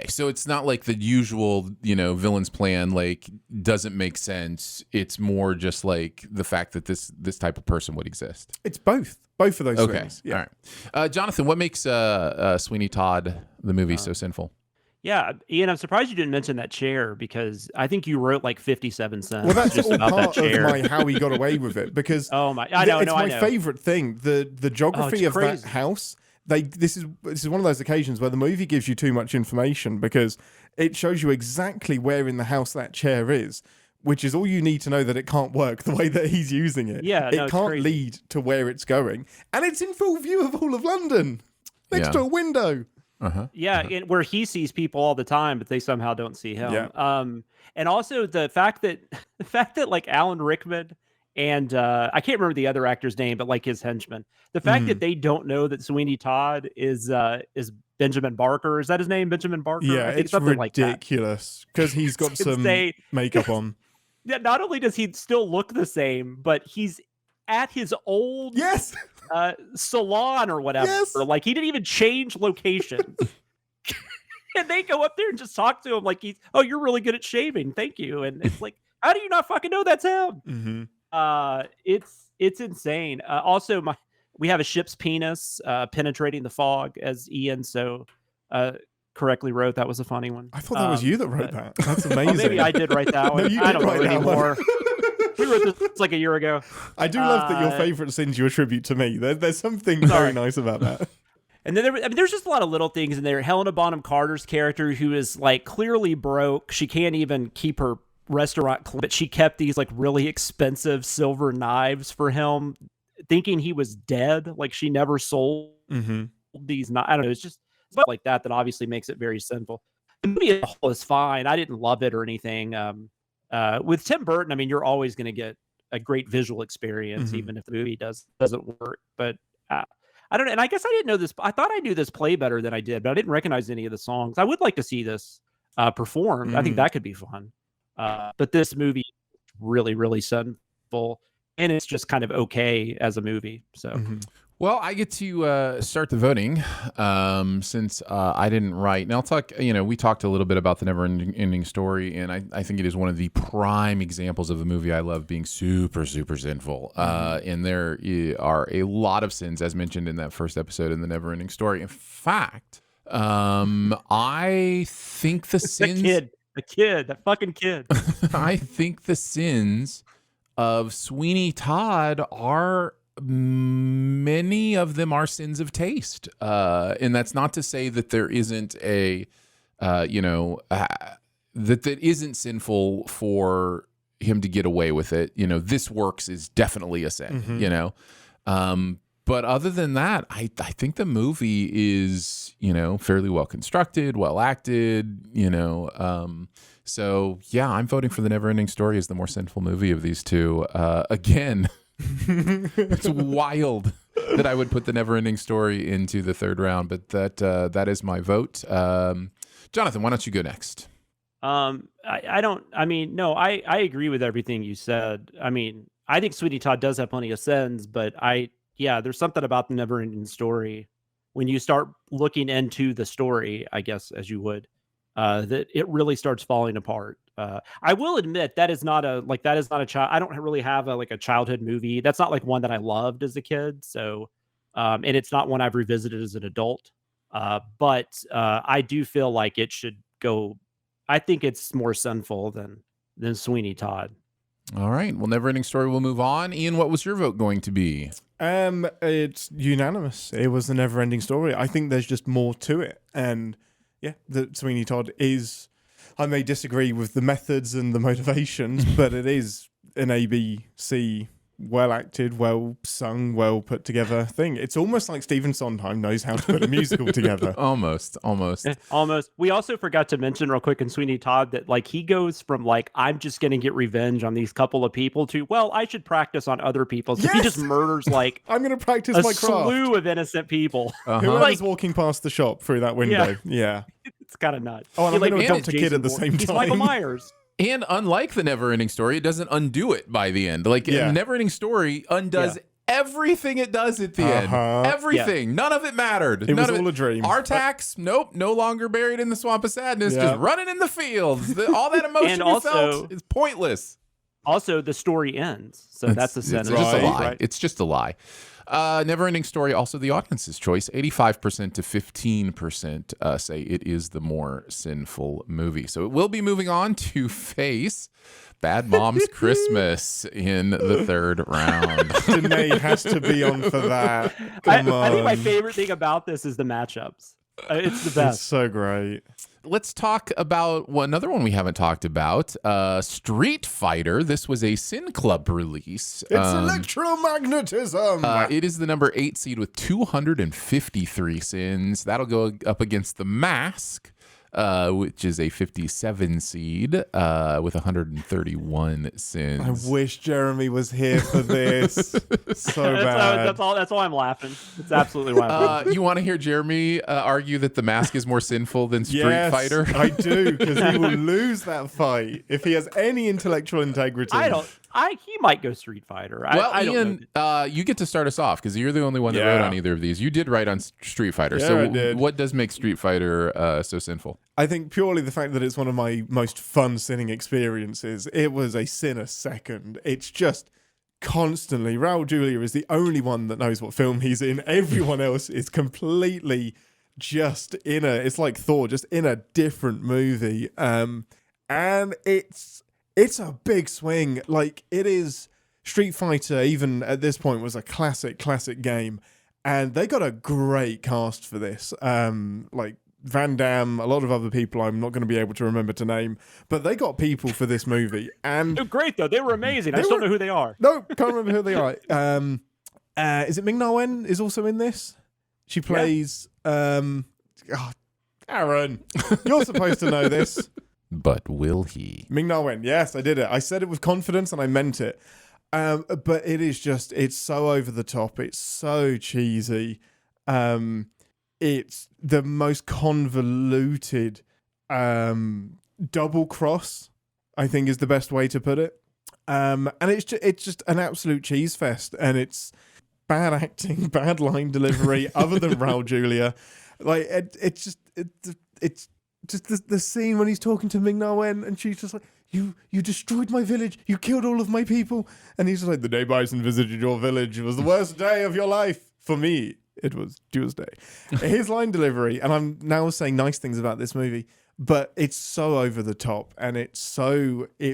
S2: So it's not like the usual, villain's plan like doesn't make sense. It's more just like the fact that this type of person would exist.
S1: It's both of those things. Yeah.
S2: All right. Jonathan, what makes Sweeney Todd the movie so sinful?
S4: Yeah, Ian, I'm surprised you didn't mention that chair because I think you wrote like 57 cents.
S1: Well, that's
S4: just
S1: all
S4: about
S1: part
S4: that chair.
S1: of how he got away with it because
S4: it's my
S1: favorite thing. The geography of that house. This is one of those occasions where the movie gives you too much information because it shows you exactly where in the house that chair is, which is all you need to know that it can't work the way that he's using it.
S4: Yeah,
S1: it can't lead to where it's going, and it's in full view of all of London, next to a window.
S4: Yeah, where he sees people all the time, but they somehow don't see him. Yeah. And also the fact that like Alan Rickman and I can't remember the other actor's name, but like his henchman. The fact that they don't know that Sweeney Todd is Benjamin Barker. Is that his name, Benjamin Barker?
S1: Yeah, it's ridiculous because he's got some makeup on.
S4: Yeah, not only does he still look the same, but he's at his old salon or whatever.
S1: Yes.
S4: Like he didn't even change locations. And they go up there and just talk to him like you're really good at shaving. Thank you. And it's like, how do you not fucking know that's him? It's insane. Also, we have a ship's penis penetrating the fog, as Ian correctly wrote. That was a funny one.
S1: I thought that was you that wrote that. That's amazing.
S4: Well, maybe I did write that one.
S1: No, you
S4: I
S1: did
S4: don't know
S1: write that
S4: anymore.
S1: one.
S4: We wrote this like a year ago.
S1: I do love that your favorite sins you attribute to me. There's something very nice about that.
S4: And then there's just a lot of little things in there. Helena Bonham Carter's character, who is like clearly broke. She can't even keep her restaurant clean, but she kept these like really expensive silver knives for him, thinking he was dead. Like she never sold these. I don't know. It's just stuff like that obviously makes it very sinful. The movie as a whole is fine. I didn't love it or anything. With Tim Burton, I mean, you're always going to get a great visual experience, even if the movie doesn't work. But I don't know. And I guess I didn't know this. I thought I knew this play better than I did, but I didn't recognize any of the songs. I would like to see this performed. I think that could be fun. But this movie is really, really sinful, and it's just kind of okay as a movie. So,
S2: well, I get to start the voting since I didn't write. And I'll talk. We talked a little bit about the never-ending story, and I think it is one of the prime examples of a movie I love being super, super sinful. And there are a lot of sins, as mentioned in that first episode in the never-ending story. In fact, I think the sins.
S4: That fucking kid.
S2: I think the sins of Sweeney Todd are. Many of them are sins of taste, and that's not to say that there isn't that isn't sinful for him to get away with it. This works is definitely a sin. But other than that, I think the movie is fairly well constructed, well acted. So yeah, I'm voting for the Neverending Story as the more sinful movie of these two. Again. It's wild that I would put the Neverending Story into the third round, but that is my vote. Jonathan, why don't you go next?
S4: I agree with everything you said. I mean, I think Sweeney Todd does have plenty of sins, but there's something about the Neverending Story when you start looking into the story, I guess, as you would, that it really starts falling apart. I will admit that is not a child. I don't really have a childhood movie. That's not like one that I loved as a kid. So, and it's not one I've revisited as an adult. But I do feel like it should go. I think it's more sinful than Sweeney Todd.
S2: All right. Well, Neverending Story will move on. Ian, what was your vote going to be?
S1: It's unanimous. It was the Neverending Story. I think there's just more to it, and yeah, the Sweeney Todd is. I may disagree with the methods and the motivations, but it is an ABC, well acted, well sung, well put together thing. It's almost like Stephen Sondheim knows how to put a musical together.
S2: Almost.
S4: We also forgot to mention real quick in Sweeney Todd that he goes from I'm just going to get revenge on these couple of people to, well, I should practice on other people. So he just murders
S1: I'm going to practice my craft.
S4: A slew of innocent people.
S1: Whoever's walking past the shop through that window. Yeah.
S4: It's kind of nuts.
S1: Oh, and I'm going to adopt a kid at the same time.
S4: He's Michael Myers.
S2: And unlike the Neverending Story, it doesn't undo it by the end. The Neverending Story undoes everything it does at the end. Everything. Yeah. None of it mattered.
S1: It was all a dream.
S2: Artax, nope, no longer buried in the swamp of sadness, just running in the fields. All that emotion you felt is pointless.
S4: Also, the story ends. So that's a sentence.
S2: It's just a lie. Right? It's just a lie. Neverending Story, also the audience's choice. 85% to 15% say it is the more sinful movie. So it will be moving on to face Bad Moms Christmas in the third round.
S1: Danae has to be on for that.
S4: I think my favorite thing about this is the matchups. It's the best.
S1: It's so great.
S2: Let's talk about another one we haven't talked about. Street Fighter. This was a Sin Club release.
S1: It's electromagnetism.
S2: It is the number 8 seed with 253 sins. That'll go up against The Mask, which is a 57 seed with 131 sins.
S1: I wish Jeremy was here for this. So bad.
S4: That's why I'm laughing. It's absolutely why I'm laughing.
S2: You want to hear Jeremy argue that The Mask is more sinful than Street Fighter?
S1: I do, because he will lose that fight if he has any intellectual integrity.
S4: He might go Street Fighter.
S2: Ian, you get to start us off because you're the only one that wrote on either of these. You did write on Street Fighter.
S1: Yeah,
S2: so
S1: I did.
S2: What does make Street Fighter so sinful?
S1: I think purely the fact that it's one of my most fun sinning experiences. It was a sin a second. It's just constantly. Raul Julia is the only one that knows what film he's in. Everyone else is completely just it's like Thor, just in a different movie. And it's a big swing. Like, it is. Street Fighter, even at this point, was a classic game. And they got a great cast for this. Like Van Damme, a lot of other people I'm not going to be able to remember to name, but they got people for this movie. And
S4: they're great, though. They were amazing. I just don't know who they are.
S1: No, can't remember who they are. Is it Ming-Na Wen is also in this? She plays... Aaron, you're supposed to know this.
S2: But will he?
S1: Ming-Na Wen, yes, I did it. I said it with confidence and I meant it. But it is just, it's so over the top. It's so cheesy. It's the most convoluted double cross, I think is the best way to put it. And it's just an absolute cheese fest. And it's bad acting, bad line delivery, other than Raul Julia. Like, it's just the scene when he's talking to Ming-Na Wen and she's just like, You destroyed my village. You killed all of my people. And he's just like, the day Bison visited your village was the worst day of your life. For me, it was Tuesday. His line delivery, and I'm now saying nice things about this movie, but it's so over the top, and it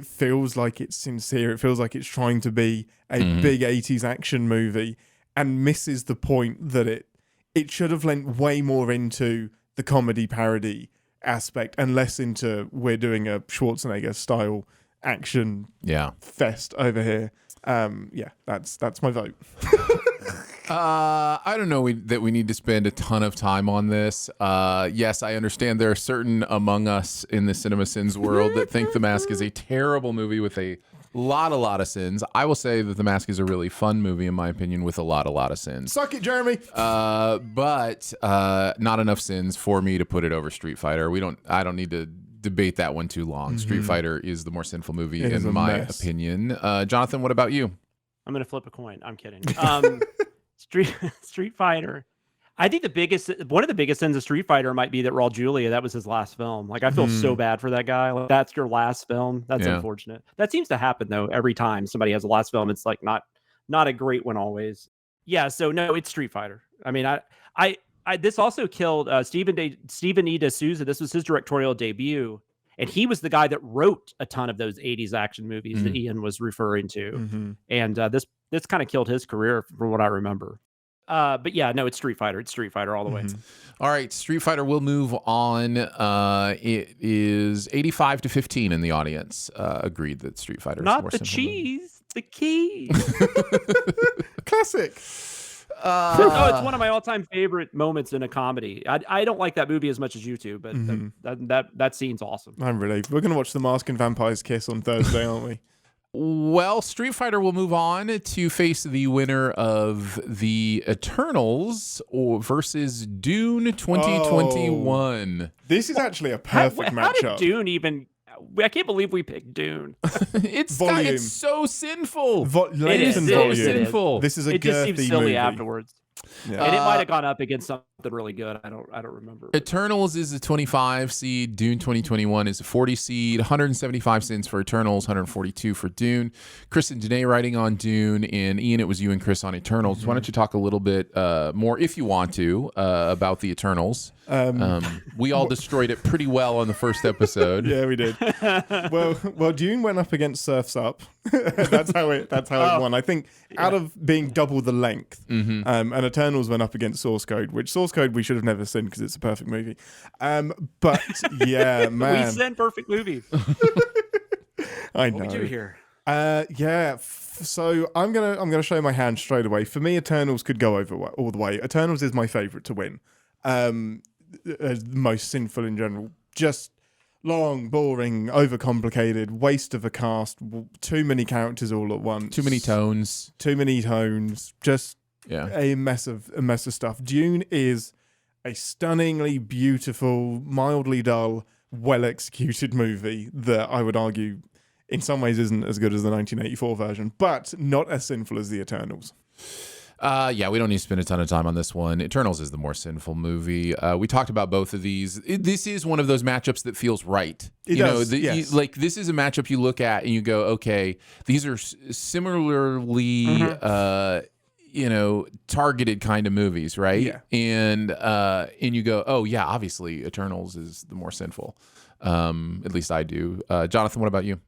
S1: feels like it's sincere. It feels like it's trying to be a big 80s action movie and misses the point that it should have lent way more into the comedy parody aspect and less into we're doing a Schwarzenegger style action fest over here. That's my vote.
S2: I don't know that we need to spend a ton of time on this. Yes, I understand there are certain among us in the Cinemasins world that think The Mask is a terrible movie with a lot of sins. I will say that The Mask is a really fun movie, in my opinion, with a lot of sins.
S1: Suck it, Jeremy.
S2: But not enough sins for me to put it over Street Fighter. I don't need to debate that one too long. Street Fighter is the more sinful movie in my opinion. Jonathan, what about you?
S4: I'm gonna flip a coin. I'm kidding. Street Fighter. I think one of the biggest sins of Street Fighter might be that Raul Julia, that was his last film. Like, I feel so bad for that guy. Like, that's your last film. That's unfortunate. That seems to happen though. Every time somebody has a last film, it's like not a great one always. Yeah. So no, it's Street Fighter. I mean, I this also killed Stephen E. D'Souza. This was his directorial debut. And he was the guy that wrote a ton of those 80s action movies that Ian was referring to. And this kind of killed his career from what I remember. But yeah, no, it's Street Fighter. It's Street Fighter all the way.
S2: All right, Street Fighter will move on. It is 85-15 in the audience. Agreed that Street Fighter is
S4: not
S2: more
S4: the cheese, the key.
S1: Classic.
S4: It's one of my all-time favorite moments in a comedy. I don't like that movie as much as you two, but that scene's awesome.
S1: I'm relieved. We're going to watch The Mask and Vampires Kiss on Thursday, aren't we?
S2: Well, Street Fighter will move on to face the winner of the Eternals versus Dune 2021.
S1: This is actually a perfect matchup.
S4: How did Dune even... I can't believe we picked Dune.
S2: It's so sinful.
S1: It is so
S2: sinful.
S1: This is a girthy movie.
S4: It just seems silly
S1: movie.
S4: Afterwards. Yeah. And it might have gone up against something really good. I don't remember.
S2: Eternals is a 25 seed. Dune 2021 is a 40 seed. 175 cents for Eternals, 142 for Dune. Chris and Danae writing on Dune, and Ian, it was you and Chris on Eternals. Why don't you talk a little bit more, if you want to, about the Eternals? We all destroyed it pretty well on the first episode.
S1: Yeah, we did. Well, Dune went up against Surf's Up. That's how it won. I think out of being double the length, and Eternals went up against Source Code, which Source Code we should have never seen because it's a perfect movie. But yeah, man,
S4: we send perfect movies.
S1: I know.
S4: What we do here.
S1: So I'm gonna show my hand straight away. For me, Eternals could go over all the way. Eternals is my favorite to win. Most sinful in general. Just long, boring, overcomplicated, waste of a cast, too many characters all at once,
S2: too many tones,
S1: just a mess of stuff. Dune is a stunningly beautiful, mildly dull, well executed movie that I would argue in some ways isn't as good as the 1984 version, but not as sinful as the Eternals.
S2: Yeah, we don't need to spend a ton of time on this one. Eternals is the more sinful movie. We talked about both of these. This is one of those matchups that feels right.
S1: Yes.
S2: This is a matchup you look at and you go, okay, these are similarly, targeted kind of movies, right?
S1: Yeah.
S2: And you go, oh yeah, obviously Eternals is the more sinful. At least I do. Jonathan, what about you?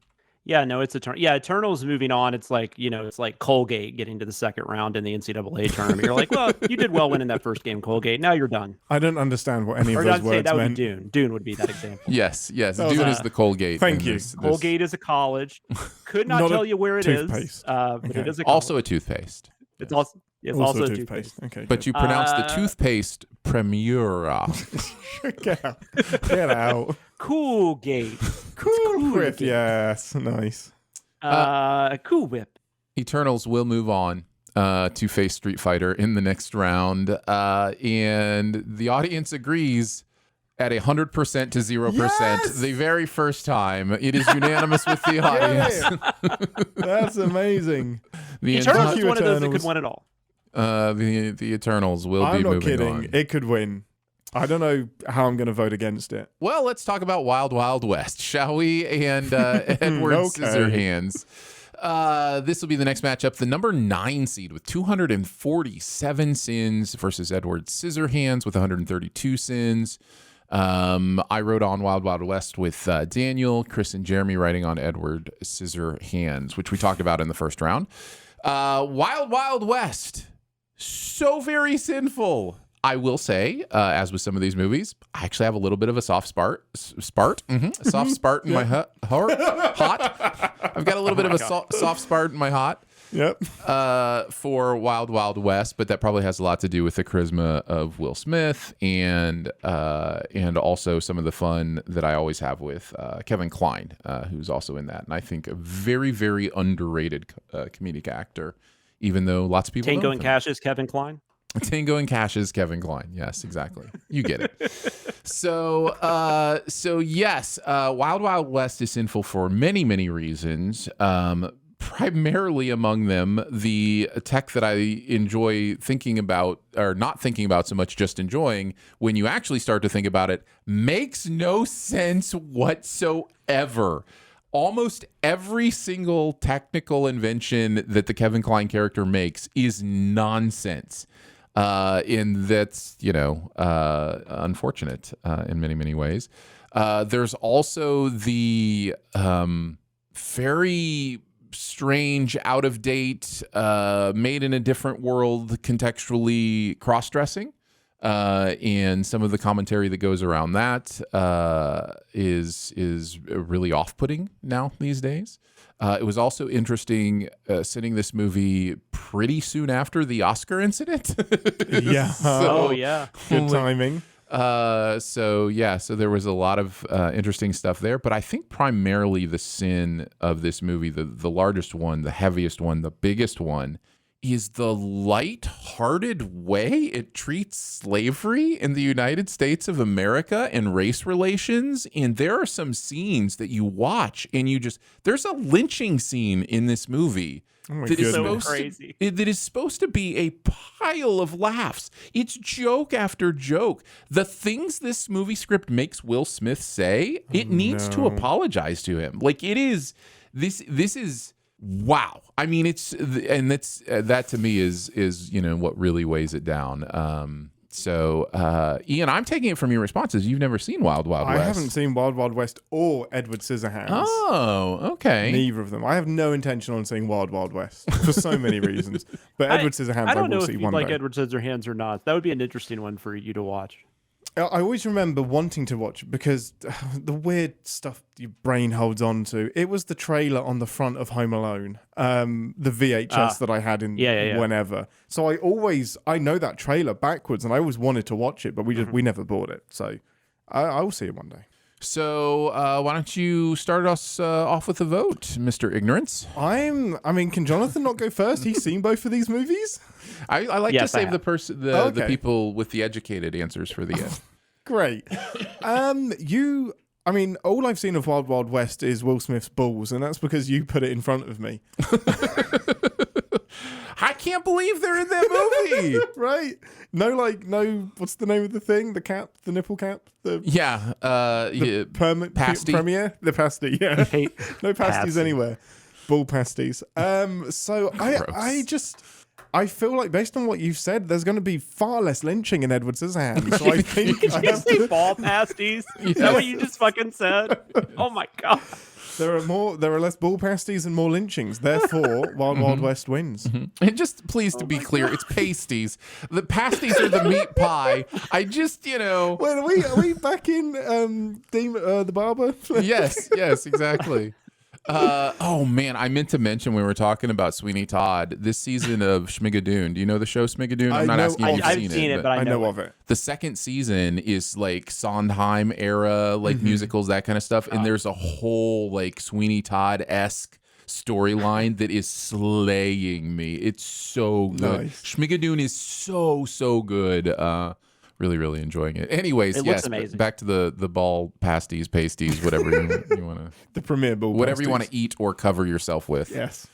S4: Yeah, no, it's Eternal. Yeah, Eternal's moving on. It's like, it's like Colgate getting to the second round in the NCAA tournament. You're like, well, you did well winning that first game, Colgate. Now you're done.
S1: I don't understand what any of those words
S4: that
S1: meant.
S4: would be Dune. Dune would be that example.
S2: Yes. Dune is the Colgate.
S1: Thank you.
S4: Colgate is a college. Could not tell you where it is, but it is a college.
S2: Also a toothpaste.
S4: It's also a toothpaste.
S1: Okay,
S2: but you pronounce the toothpaste Primura.
S1: Get out.
S4: Coolgate.
S1: Cool Whip. Yes, nice.
S4: Cool Whip.
S2: Eternals will move on to face Street Fighter in the next round, and the audience agrees at 100% to 0% the very first time. It is unanimous with the audience.
S1: That's amazing.
S4: The Eternals is one of those that could win it all.
S2: The Eternals will be moving on. I'm not kidding.
S1: It could win. I don't know how I'm going to vote against it.
S2: Well, let's talk about Wild Wild West, shall we? And Edward Scissorhands. This will be the next matchup. The number 9 seed with 247 sins versus Edward Scissorhands with 132 sins. I wrote on Wild Wild West with Daniel, Chris, and Jeremy writing on Edward Scissorhands, which we talked about in the first round. Wild Wild West, so very sinful. I will say, as with some of these movies, I actually have a little bit of a soft spark. A soft spark in my heart. I've got a little bit of a soft spark in my heart.
S1: Yep.
S2: For Wild Wild West, but that probably has a lot to do with the charisma of Will Smith and also some of the fun that I always have with Kevin Kline, who's also in that, and I think a very, very underrated comedic actor, even though lots of people.
S4: Tango and Cash is Kevin Kline.
S2: Tango and Cash's Kevin Kline. Yes, exactly. You get it. So yes, Wild Wild West is sinful for many, many reasons. Primarily among them, the tech that I enjoy thinking about, or not thinking about so much, just enjoying, when you actually start to think about it, makes no sense whatsoever. Almost every single technical invention that the Kevin Kline character makes is nonsense. And that's, unfortunate in many, many ways. There's also the very strange, out of date, made in a different world, contextually cross-dressing. And some of the commentary that goes around that is really off-putting now these days. It was also interesting sending this movie pretty soon after the Oscar incident.
S1: Yeah. Good timing.
S2: So there was a lot of interesting stuff there, but I think primarily the sin of this movie, the largest one, the heaviest one, the biggest one, is the light-hearted way it treats slavery in the United States of America and race relations. And there are some scenes that you watch and there's a lynching scene in this movie that is supposed to be a pile of laughs. It's joke after joke. The things this movie script makes Will Smith say, it needs to apologize to him. Like, it is, this is, wow. I mean, that to me is what really weighs it down. Ian, I'm taking it from your responses. You've never seen Wild Wild West.
S1: I haven't seen Wild Wild West or Edward Scissorhands.
S2: Oh, okay.
S1: Neither of them. I have no intention on seeing Wild Wild West for so many reasons. But Edward Scissorhands, I
S4: don't know if
S1: you
S4: like Edward Scissorhands or not. That would be an interesting one for you to watch.
S1: I always remember wanting to watch because the weird stuff your brain holds on to. It was the trailer on the front of Home Alone, the VHS that I had in whenever. So I know that trailer backwards, and I always wanted to watch it, but we never bought it. So I will see it one day.
S2: So why don't you start us off with a vote, Mr. Ignorance?
S1: Can Jonathan not go first? He's seen both of these movies.
S2: I like to save the people with the educated answers for the end.
S1: Great. All I've seen of Wild Wild West is Will Smith's balls, and that's because you put it in front of me.
S2: I can't believe they're in that movie.
S1: Right? No, what's the name of the thing? The cap? The nipple cap?
S2: Pasty.
S1: Premiere? The pasty, yeah. No pasties anywhere. Ball pasties. So I feel like based on what you've said, there's going to be far less lynching in Edward Scissorhands. So I think
S4: Did you say ball pasties? Is that what you just fucking said? Oh my god.
S1: There are less ball pasties and more lynchings. Therefore, Wild West wins.
S2: And just please to be clear, it's pasties. The pasties are the meat pie. I just,
S1: Wait, are we back in the barber?
S2: Yes, exactly. Oh man, I meant to mention when we were talking about Sweeney Todd, this season of Schmigadoon. Do you know the show Schmigadoon? I'm not asking if you've
S4: I've seen it, but I know
S1: of it.
S2: The second season is like Sondheim era, like musicals, that kind of stuff. And there's a whole like Sweeney Todd-esque storyline that is slaying me. It's so good. Nice. Schmigadoon is so good. Really, really enjoying it. Anyways,
S4: it looks amazing.
S2: Back to the ball pasties, whatever you want to.
S1: The premier ball
S2: whatever
S1: pasties.
S2: You want to eat or cover yourself with.
S1: Yes.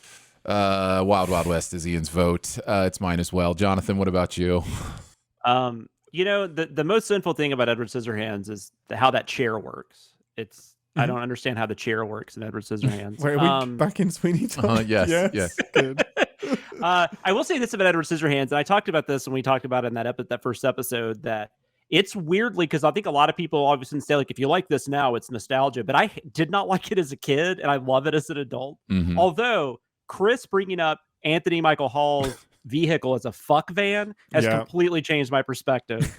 S2: Wild West is Ian's vote. It's mine as well. Jonathan, what about you?
S4: The most sinful thing about Edward Scissorhands is how that chair works. I don't understand how the chair works in Edward Scissorhands.
S1: Wait, are we back in Sweeney Todd?
S2: Yes.
S1: Good.
S4: I will say this about Edward Scissorhands, and I talked about this when we talked about it in that first episode, that it's weirdly, because I think a lot of people obviously say, like, if you like this now, it's nostalgia, but I did not like it as a kid, and I love it as an adult. Although Chris bringing up Anthony Michael Hall's vehicle as a fuck van has completely changed my perspective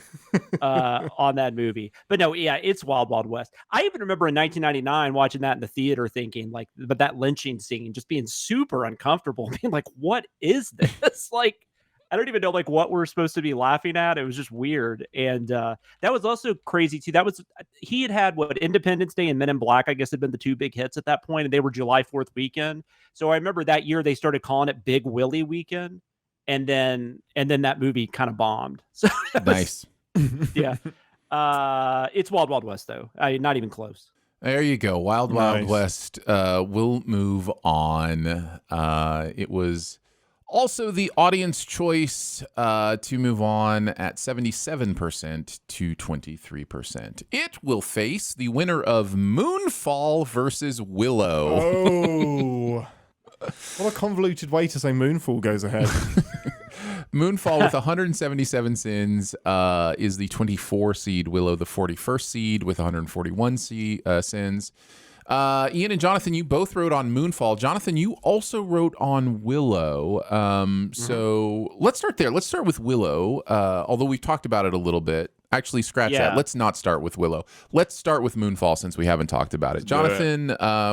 S4: on that movie. But no, it's Wild West. I even remember in 1999 watching that in the theater thinking, like, but that lynching scene just being super uncomfortable, being like, what is this? Like, I don't even know like what we're supposed to be laughing at. It was just weird. And that was also crazy too. He had what, Independence Day and Men in Black, I guess, had been the two big hits at that point, and they were July 4th weekend. So I remember that year they started calling it Big Willie weekend. And then that movie kind of bombed. So
S2: nice.
S4: Yeah. It's Wild West though. Not even close.
S2: There you go. Wild West. We'll move on. It was also the audience choice to move on at 77% to 23%. It will face the winner of Moonfall versus Willow.
S1: Oh. What a convoluted way to say Moonfall goes ahead.
S2: Moonfall with 177 sins is the 24 seed. Willow, the 41st seed with 141 sins. Ian and Jonathan, you both wrote on Moonfall. Jonathan, you also wrote on Willow. So let's start there. Let's start with Willow, although we've talked about it a little bit. Actually, scratch that. Let's not start with Willow. Let's start with Moonfall since we haven't talked about it. Jonathan,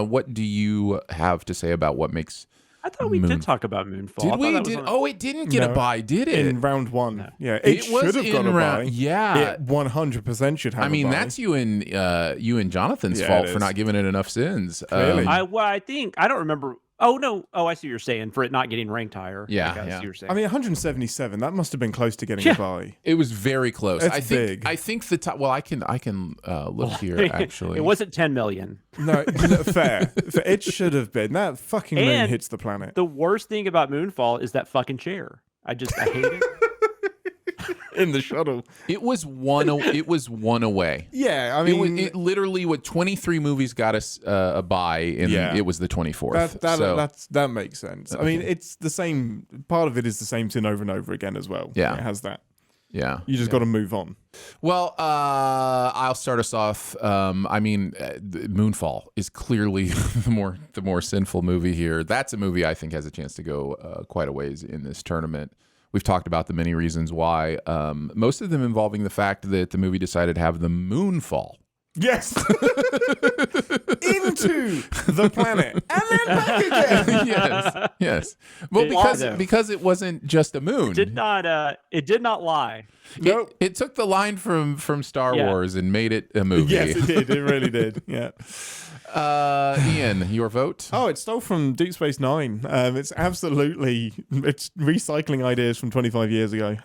S2: what do you have to say about what makes...
S4: I thought we did talk about Moonfall.
S2: Did we? It didn't get a bye, did it?
S1: In round one. No. Yeah,
S2: it
S1: should have got a bye.
S2: Yeah.
S1: It 100% should have a bye.
S2: That's you and Jonathan's fault for not giving it enough sins.
S1: Really?
S4: I think, I don't remember... Oh, no. Oh, I see what you're saying. For it not getting ranked higher.
S2: Yeah.
S4: I see what you're saying.
S1: I mean, 177. That must have been close to getting a bye.
S2: It was very close.
S1: It's big.
S2: I think the top. Well, I can look here actually.
S4: It wasn't 10 million.
S1: No, fair. It should have been. That fucking moon hits the planet.
S4: The worst thing about Moonfall is that fucking chair. I hate it.
S1: In the shuttle.
S2: It was one away.
S1: Yeah, I mean,
S2: it literally, 23 movies got us a bye, and it was the 24th.
S1: That makes sense. Okay. I mean, it's the same. Part of it is the same sin over and over again as well.
S2: Yeah,
S1: it has that.
S2: Yeah,
S1: you just got to move on.
S2: Well, I'll start us off. Moonfall is clearly the more sinful movie here. That's a movie I think has a chance to go quite a ways in this tournament. We've talked about the many reasons why, most of them involving the fact that the movie decided to have the moon fall.
S1: Yes. Into the planet. And then back again.
S2: Yes. Well, because it wasn't just a moon.
S4: It did not lie.
S1: Nope.
S2: It took the line from Star Wars and made it a movie.
S1: Yes, it did. It really did. Yeah.
S2: Ian, your vote?
S1: Oh, it stole from Deep Space Nine. It's recycling ideas from 25 years ago.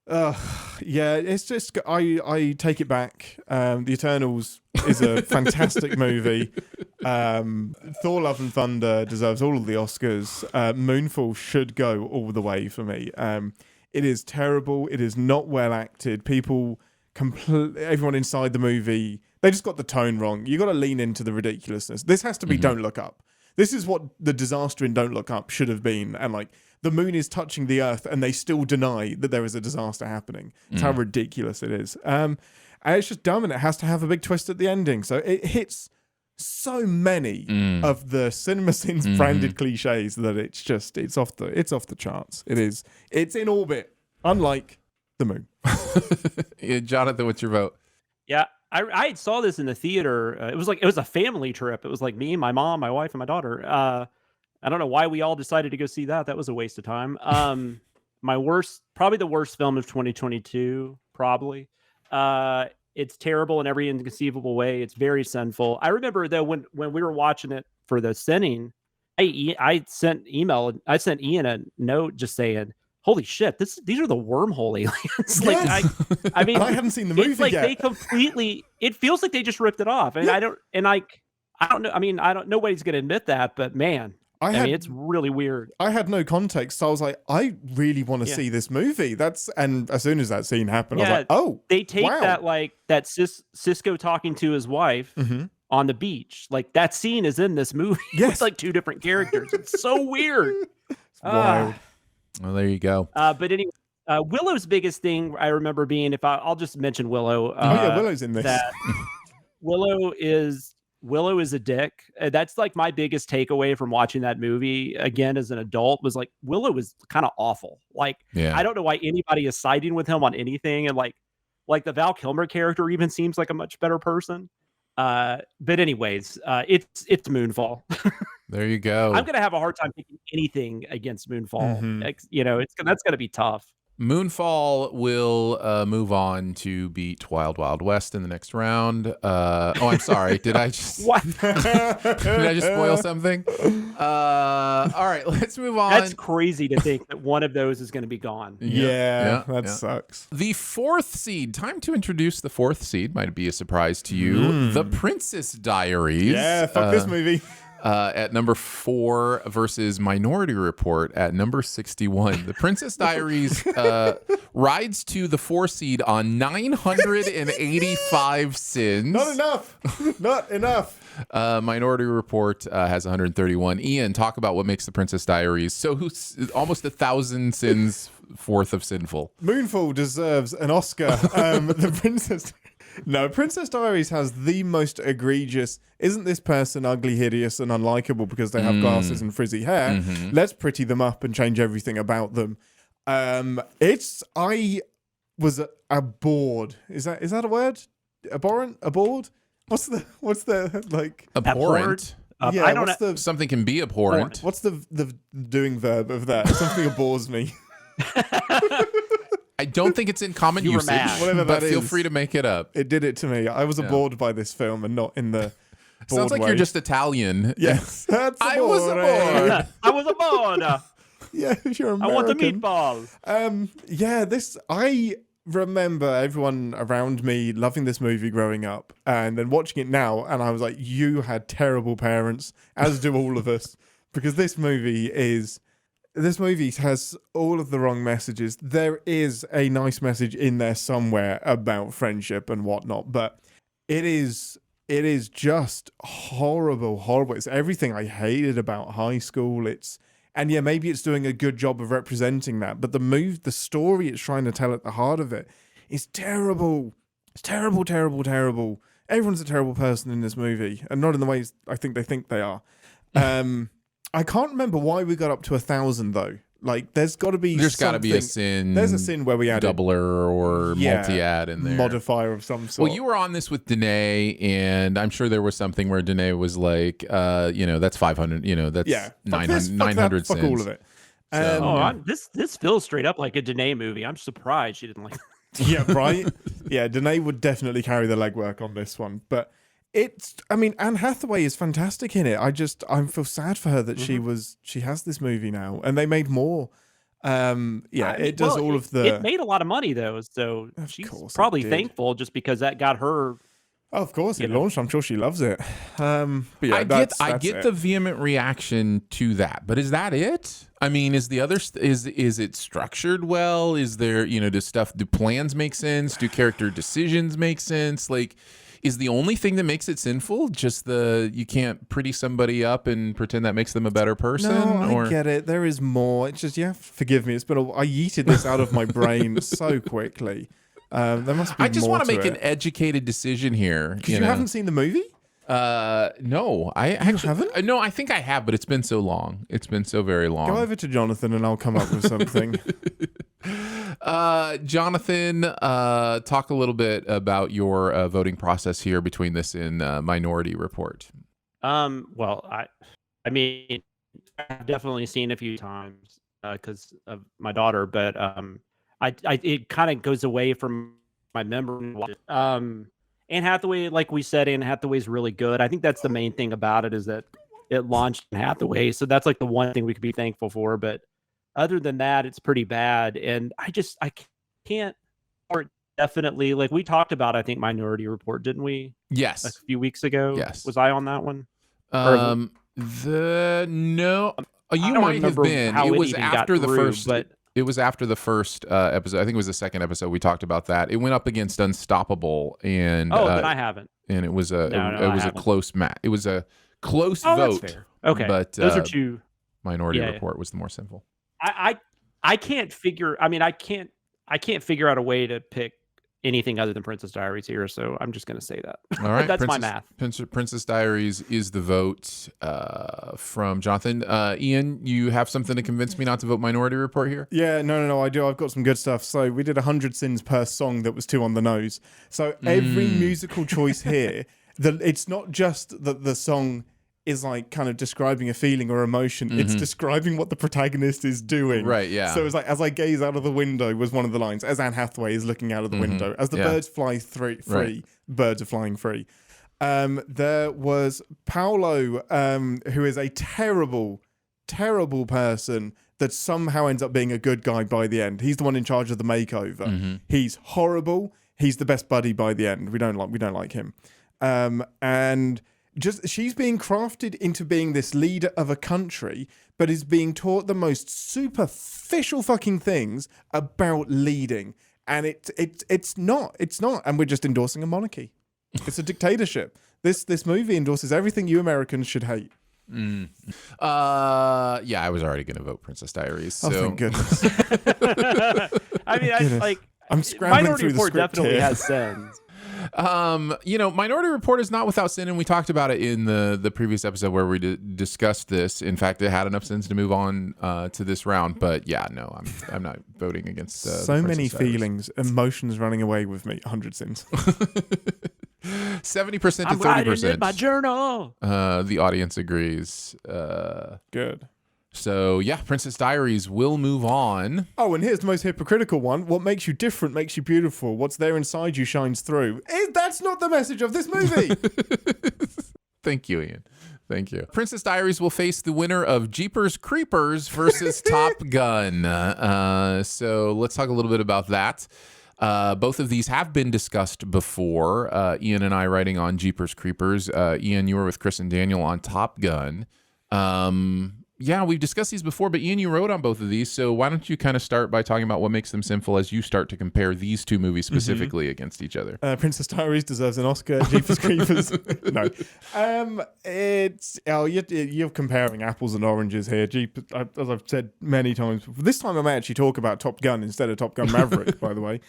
S1: It's just I take it back. The Eternals is a fantastic movie. Thor: Love and Thunder deserves all of the Oscars. Moonfall should go all the way for me. It is terrible. It is not well acted. Everyone inside the movie, they just got the tone wrong. You got to lean into the ridiculousness. This has to be Don't Look Up. This is what the disaster in Don't Look Up should have been. And like, the moon is touching the earth and they still deny that there is a disaster happening. It's how ridiculous it is. And it's just dumb, and it has to have a big twist at the ending. So it hits so many of the Cinemasins branded cliches that it's off the charts. It's in orbit, unlike the moon.
S2: Yeah, Jonathan, what's your vote?
S4: Yeah, I saw this in the theater. It was a family trip. It was like me, my mom, my wife, and my daughter. I don't know why we all decided to go see that. That was a waste of time. Probably the worst film of 2022. Probably. It's terrible in every inconceivable way. It's very sinful. I remember though when we were watching it for the sending, I sent Ian a note just saying, "Holy shit, these are the wormhole aliens."
S1: Yes.
S4: I mean,
S1: I haven't seen the movie
S4: it's like
S1: yet.
S4: They completely. It feels like they just ripped it off, and I don't know. I mean, nobody's going to admit that, but man. I mean, it's really weird.
S1: I had no context, so I was like, I really want to see this movie. And as soon as that scene happened, I was like, oh,
S4: they take that Cisco talking to his wife on the beach. Like that scene is in this movie.
S1: Yes.
S4: With like two different characters. It's so weird.
S1: It's wild.
S2: Well, there you go.
S4: But anyway, Willow's biggest thing I remember being, I'll just mention Willow.
S1: Willow's in this.
S4: Willow is a dick. That's like my biggest takeaway from watching that movie again as an adult was like Willow is kind of awful. Like I don't know why anybody is siding with him on anything, and like the Val Kilmer character even seems like a much better person. But anyways, it's Moonfall.
S2: There you go.
S4: I'm gonna have a hard time picking anything against Moonfall. That's gonna be tough.
S2: Moonfall will move on to beat Wild Wild West in the next round. I'm sorry. Did I just
S4: what?
S2: Did I just spoil something? All right, let's move on.
S4: That's crazy to think that one of those is going to be gone.
S1: Yeah, that sucks.
S2: The fourth seed. Time to introduce the fourth seed. Might be a surprise to you. The Princess Diaries.
S1: Yeah, fuck this movie.
S2: At number 4 versus Minority Report at number 61. The Princess Diaries rides to the 4 seed on 985 sins.
S1: Not enough.
S2: Minority Report has 131. Ian, talk about what makes the Princess Diaries so almost 1,000 sins forth of sinful.
S1: Moonfall deserves an Oscar. The Princess... No, Princess Diaries has the most egregious, isn't this person ugly, hideous, and unlikable because they have glasses and frizzy hair? Let's pretty them up and change everything about them. I was abhorred. Is that a word? Abhorrent? Abhorred? What's the like
S2: abhorrent?
S1: Yeah,
S4: I don't know.
S2: Something can be abhorrent.
S1: What's the doing verb of that? Something abhors me.
S2: I don't think it's in common usage, but feel free to make it up.
S1: It did it to me. I was bored by this film and not in the
S2: sounds like
S1: way.
S2: You're just Italian.
S1: Yes.
S2: I was aboard.
S4: I was aboard.
S1: Yeah, you're American.
S4: I want the meatball.
S1: I remember everyone around me loving this movie growing up and then watching it now, and I was like, you had terrible parents, as do all of us, because this movie has all of the wrong messages. There is a nice message in there somewhere about friendship and whatnot, but it is just horrible. It's everything I hated about high school. Maybe it's doing a good job of representing that, but the story it's trying to tell at the heart of it is terrible. It's terrible. Everyone's a terrible person in this movie, and not in the ways I think they think they are. I can't remember why we got up to 1,000 though. Like, there's got to be a sin. There's a sin where we added
S2: doubler or multi-add in there,
S1: modifier of some sort.
S2: Well, you were on this with Danae, and I'm sure there was something where Danae was like, that's 500. That's 900 sins.
S1: Fuck all of it.
S4: This feels straight up like a Danae movie. I'm surprised she didn't like.
S1: Yeah, right. Yeah, Danae would definitely carry the legwork on this one, but. Anne Hathaway is fantastic in it. I feel sad for her that she has this movie now, and they made more. It does all of the.
S4: It made a lot of money though, so she's probably thankful just because that got her.
S1: Oh, of course, it launched. I'm sure she loves it.
S2: I get the vehement reaction to that, but is that it? I mean, is it structured well? Is there do plans make sense? Do character decisions make sense? Like. Is the only thing that makes it sinful just you can't pretty somebody up and pretend that makes them a better person?
S1: No, I get it. There is more. It's just, forgive me. I yeeted this out of my brain so quickly. There must be.
S2: I just
S1: want
S2: to make an educated decision here.
S1: Because you haven't seen the movie?
S2: No, I actually
S1: haven't.
S2: No, I think I have, but it's been so long. It's been so very long.
S1: Go over to Jonathan, and I'll come up with something.
S2: Jonathan, talk a little bit about your voting process here between this and Minority Report.
S4: Well, I mean, I've definitely seen a few times because of my daughter, but it kind of goes away from my memory. Anne Hathaway, like we said, Anne Hathaway's really good. I think that's the main thing about it, is that it launched Anne Hathaway, so that's like the one thing we could be thankful for. But other than that, it's pretty bad, and I can't. Or definitely, like we talked about, I think Minority Report, didn't we?
S2: Yes,
S4: a few weeks ago.
S2: Yes,
S4: was I on that one?
S2: No, you might have been. It was after the first, but it was after the first episode. I think it was the second episode. We talked about that. It went up against Unstoppable, and
S4: then I haven't.
S2: And it was a close match. It was a close vote.
S4: That's fair. Okay,
S2: but
S4: those are two.
S2: Minority Report was the more sinful.
S4: I can't figure. I mean, I can't figure out a way to pick anything other than Princess Diaries here, so I'm just going to say that.
S2: All right,
S4: that's my math.
S2: Princess Diaries is the vote from Jonathan. Ian, you have something to convince me not to vote Minority Report here?
S1: Yeah, no, I do. I've got some good stuff. So we did 100 sins per song that was too on the nose. So every musical choice here, it's not just that the song is like kind of describing a feeling or emotion. Mm-hmm. It's describing what the protagonist is doing.
S2: Right, yeah.
S1: So it's like, as I gaze out of the window was one of the lines, as Anne Hathaway is looking out of the window. As the birds fly free, birds are flying free. There was Paolo, who is a terrible, terrible person that somehow ends up being a good guy by the end. He's the one in charge of the makeover. Mm-hmm. He's horrible. He's the best buddy by the end. We don't like him. And just she's being crafted into being this leader of a country, but is being taught the most superficial fucking things about leading. And it's not. And we're just endorsing a monarchy. It's a dictatorship. This movie endorses everything you Americans should hate.
S2: Yeah, I was already going to vote Princess Diaries. So.
S1: Oh, thank goodness.
S4: I mean,
S1: I'm scrambling
S4: Minority
S1: through the
S4: Report
S1: script
S4: definitely
S1: here.
S4: has sins.
S2: Minority Report is not without sin, and we talked about it in the previous episode where we discussed this. In fact, it had enough sins to move on to this round. But yeah, no, I'm not voting against.
S1: So many feelings, emotions running away with me. 100 sins.
S2: 70% to 30%.
S4: I'm writing in my journal.
S2: The audience agrees.
S1: Good.
S2: So, yeah, Princess Diaries will move on.
S1: Oh, and here's the most hypocritical one. What makes you different makes you beautiful. What's there inside you shines through. That's not the message of this movie.
S2: Thank you, Ian. Thank you. Princess Diaries will face the winner of Jeepers Creepers versus Top Gun. So let's talk a little bit about that. Both of these have been discussed before. Ian and I writing on Jeepers Creepers. Ian, you were with Chris and Daniel on Top Gun. Yeah, we've discussed these before, but Ian, you wrote on both of these, so why don't you kind of start by talking about what makes them sinful as you start to compare these two movies specifically against each other?
S1: Princess Diaries deserves an Oscar. Jeepers Creepers, no. You're comparing apples and oranges here. As I've said many times, this time I may actually talk about Top Gun instead of Top Gun Maverick, by the way.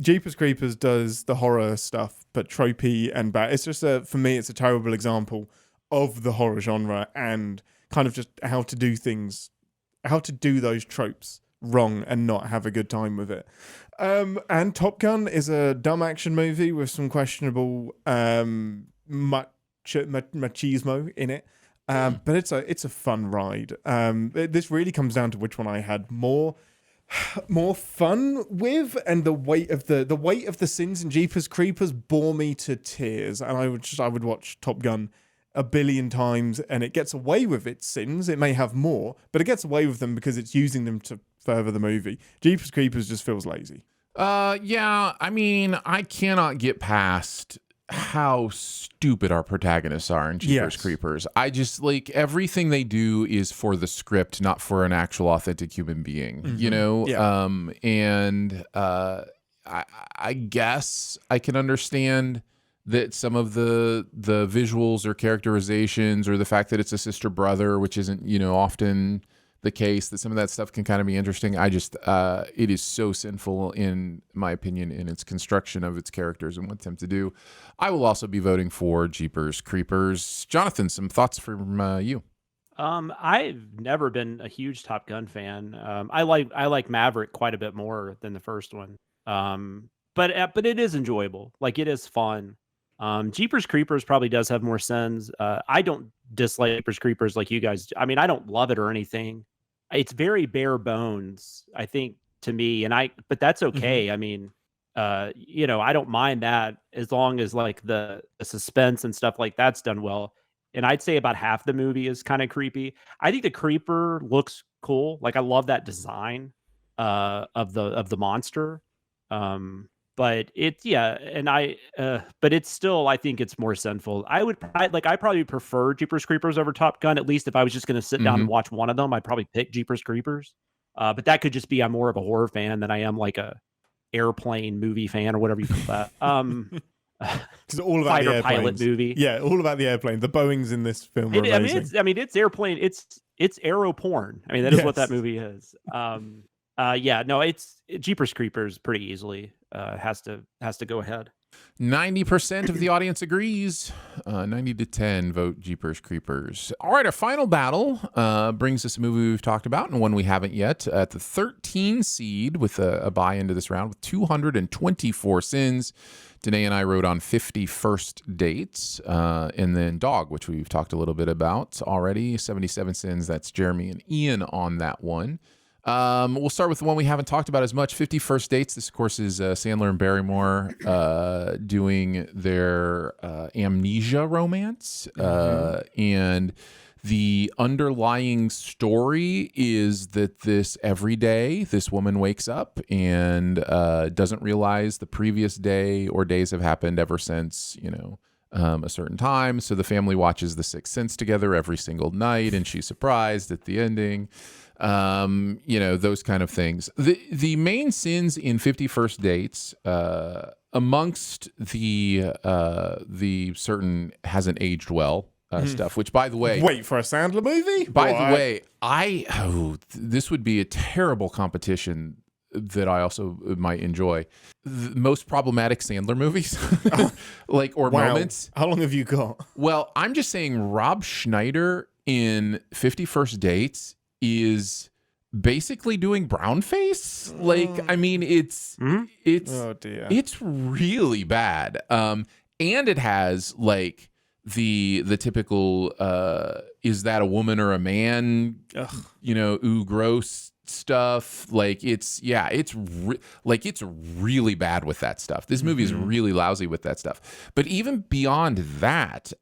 S1: Jeepers Creepers does the horror stuff, but tropey and bad. It's just for me, it's a terrible example of the horror genre and kind of just how to do those tropes wrong and not have a good time with it. And Top Gun is a dumb action movie with some questionable machismo in it. But it's a fun ride. This really comes down to which one I had more fun with, and the weight of the sins in Jeepers Creepers bore me to tears. And I would watch Top Gun a billion times, and it gets away with its sins. It may have more, but it gets away with them because it's using them to further the movie. Jeepers Creepers just feels lazy.
S2: Yeah, I mean, I cannot get past how stupid our protagonists are in Jeepers Creepers. I just, like, everything they do is for the script, not for an actual authentic human being, you know?
S1: Yeah.
S2: I guess I can understand that some of the visuals or characterizations or the fact that it's a sister brother, which isn't, often the case that some of that stuff can kind of be interesting. I just, it is so sinful, in my opinion, in its construction of its characters and what them to do. I will also be voting for Jeepers Creepers. Jonathan, some thoughts from you?
S4: I've never been a huge Top Gun fan. I like Maverick quite a bit more than the first one. But it is enjoyable. Like, it is fun. Jeepers Creepers probably does have more sins. I don't dislike Jeepers Creepers like you guys. I mean, I don't love it or anything. It's very bare bones, I think, to me, but that's okay. I mean, I don't mind that as long as like the suspense and stuff like that's done well. And I'd say about half the movie is kind of creepy. I think the creeper looks cool. Like, I love that design of the monster. But it's but it's still, I think it's more sinful. I probably prefer Jeepers Creepers over Top Gun. At least if I was just going to sit down and watch one of them, I'd probably pick Jeepers Creepers. But that could just be I'm more of a horror fan than I am like a airplane movie fan or whatever you call that.
S1: It's all about the airplanes.
S4: Pilot movie.
S1: Yeah, all about the airplane. The Boeings in this film are amazing.
S4: It's airplane. It's aero porn. I mean, that is what that movie is. It's Jeepers Creepers pretty easily. Has to go ahead.
S2: 90% of the audience agrees. 90-10 vote Jeepers Creepers. All right, our final battle brings us a movie we've talked about and one we haven't yet. At the 13 seed with a bye into this round with 224 sins. Danae and I wrote on 50 First Dates. And then Dog, which we've talked a little bit about already. 77 sins. That's Jeremy and Ian on that one. We'll start with the one we haven't talked about as much, 50 First Dates. This, of course, is Sandler and Barrymore doing their amnesia romance. And the underlying story is that every day, this woman wakes up and doesn't realize the previous day or days have happened ever since, a certain time. So the family watches The Sixth Sense together every single night, and she's surprised at the ending. Those kind of things. The main sins in 50 First Dates, amongst the certain hasn't aged well stuff, which, by the way,
S1: wait for a Sandler movie.
S2: By the way, this would be a terrible competition that I also might enjoy. The most problematic Sandler movies, moments.
S1: How long have you got?
S2: Well, I'm just saying Rob Schneider in 50 First Dates is basically doing brownface. Oh dear. It's really bad. And it has like the typical is that a woman or a man? Ooh, gross stuff. It's really bad with that stuff. This movie is really lousy with that stuff. But even beyond that,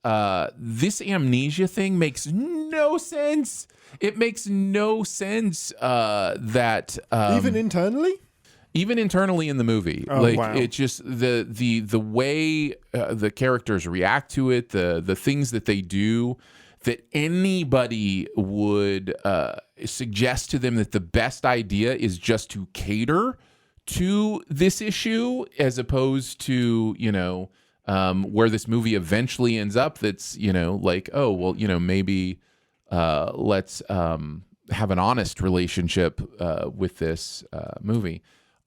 S2: this amnesia thing makes no sense. It makes no sense that
S1: even internally in the movie, it's just the way the characters react to it, the things that they do, that anybody would suggest to them that the best idea is just to cater to this issue, as opposed to where this movie eventually ends up. That's maybe. Let's have an honest relationship with this movie.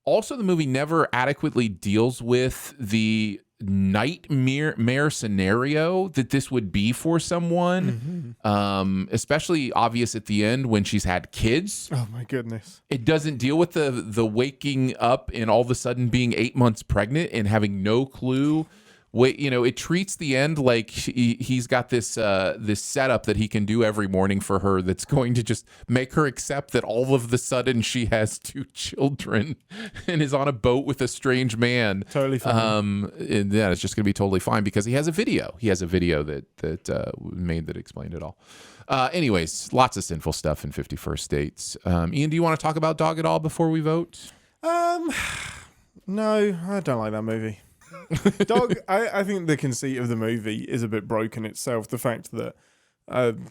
S1: Also, the movie never adequately deals with the nightmare scenario that this would be for someone, especially obvious at the end when she's had kids. Oh my goodness. It
S2: doesn't deal with the waking up and all of a sudden being 8 months pregnant and having no clue. It treats the end like he's got this setup that he can do every morning for her that's going to just make her accept that all of the sudden she has 2 children and is on a boat with a strange man.
S1: Totally fine.
S2: It's just going to be totally fine because he has a video. He has a video that made that explained it all. Anyways, lots of sinful stuff in 50 First Dates. Ian, do you want to talk about Dog at all before we vote?
S1: No, I don't like that movie. Dog, I think the conceit of the movie is a bit broken itself. The fact that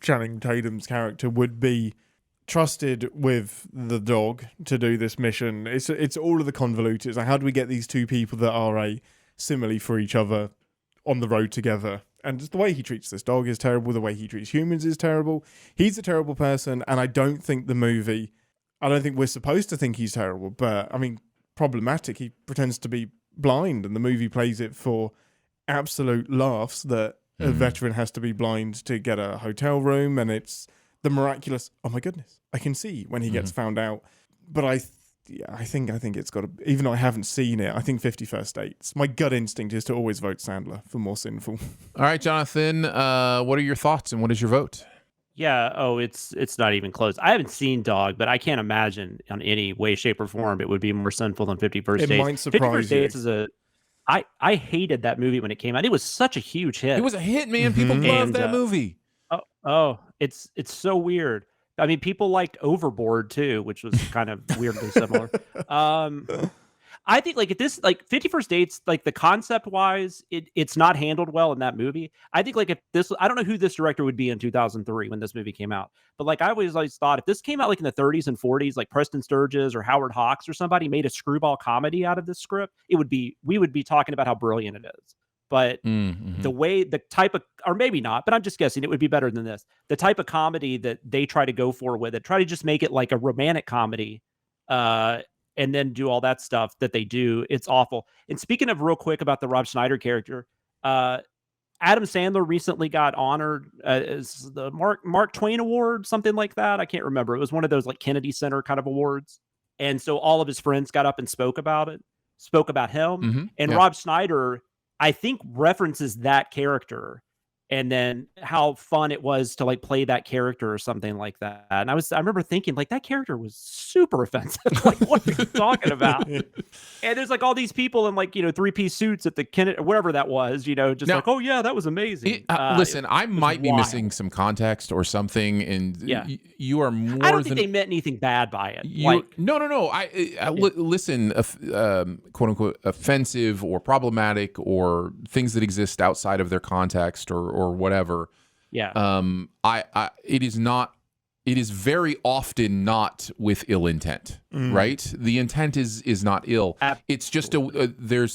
S1: Channing Tatum's character would be trusted with the dog to do this mission. It's all of the convoluteds. Like, how do we get these two people that are a simile for each other on the road together? and just the way he treats this dog is terrible. The way he treats humans is terrible. He's a terrible person, and I don't think we're supposed to think he's terrible, but I mean, problematic. He pretends to be blind, and the movie plays it for absolute laughs that a veteran has to be blind to get a hotel room, and it's the miraculous, oh my goodness, I can see when he gets found out. But I think it's got to, even though I haven't seen it, I think 50 First Dates. My gut instinct is to always vote Sandler for more Sinful.
S2: All right, Jonathan, what are your thoughts and what is your vote?
S4: Yeah, it's not even close. I haven't seen Dog, but I can't imagine on any way, shape, or form it would be more sinful than 50 First Dates.
S1: It might surprise
S4: 50 First Dates is I hated that movie when it came out. It was such a huge hit.
S2: It was a hit, man. People loved that movie.
S4: It's so weird. I mean, people liked Overboard too, which was kind of weirdly similar. I think like 50 First Dates, like the concept wise, it's not handled well in that movie. I think like if this, I don't know who this director would be in 2003 when this movie came out, but like I always thought if this came out like in the 30s and 40s, like Preston Sturges or Howard Hawks or somebody made a screwball comedy out of this script, we would be talking about how brilliant it is. But the type of, or maybe not, but I'm just guessing it would be better than this. The type of comedy that they try to go for with it, try to just make it like a romantic comedy, and then do all that stuff that they do. It's awful. And speaking of real quick about the Rob Schneider character, Adam Sandler recently got honored as the Mark Twain Award, something like that. I can't remember. It was one of those like Kennedy Center kind of awards. And so all of his friends got up and spoke about him. And Rob Schneider, I think, references that character and then how fun it was to like play that character or something like that. And I remember thinking like that character was super offensive. Like, what are you talking about? And there's like all these people in like, 3-piece suits at the Kennedy, whatever that was, just now, like, oh yeah, that was amazing.
S2: Listen, I might be missing some context or something. And you are more
S4: I don't think they meant anything bad by it.
S2: No. Listen, quote unquote, offensive or problematic or things that exist outside of their context or whatever.
S4: Yeah.
S2: It is very often not with ill intent, right? The intent is not ill.
S4: Absolutely.
S2: It's just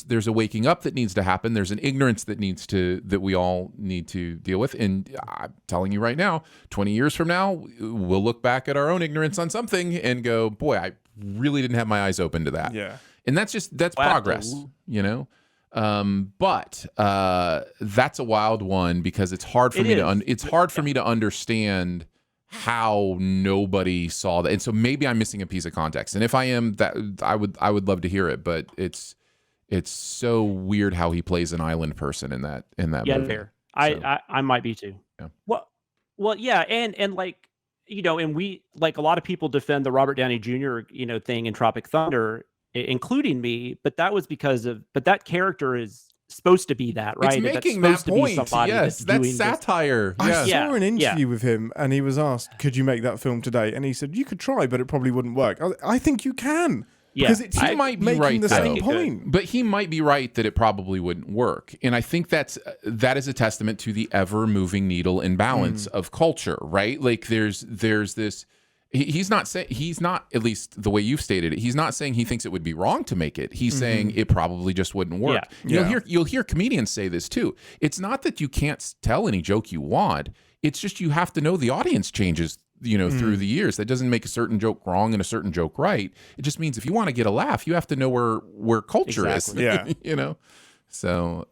S2: there's a waking up that needs to happen. There's an ignorance that we all need to deal with. And I'm telling you right now, 20 years from now, we'll look back at our own ignorance on something and go, boy, I really didn't have my eyes open to that.
S1: Yeah.
S2: And that's progress, But that's a wild one because it's hard for me to understand how nobody saw that. And so maybe I'm missing a piece of context. And if I am, that I would love to hear it, but it's so weird how he plays an island person in that movie.
S4: Fair. So, I might be too.
S2: Yeah.
S4: Well, yeah, and like, and we, like, a lot of people defend the Robert Downey Jr., thing in Tropic Thunder, including me, but that was but that character is supposed to be that, right?
S2: It's making that point. Yes, that's satire.
S1: I saw an interview with him, and he was asked, "Could you make that film today?" And he said, "You could try, but it probably wouldn't work." I think you can. Because
S2: he might be right,
S1: the same point.
S2: But he might be right that it probably wouldn't work. And I think that is a testament to the ever-moving needle and balance of culture, right? Like there's this. He's not, at least the way you've stated it, he's not saying he thinks it would be wrong to make it. He's saying it probably just wouldn't work.
S1: Yeah.
S2: You'll hear comedians say this too. It's not that you can't tell any joke you want. It's just you have to know the audience changes, through the years. That doesn't make a certain joke wrong and a certain joke right. It just means if you want to get a laugh, you have to know where culture is.
S1: Yeah.
S2: So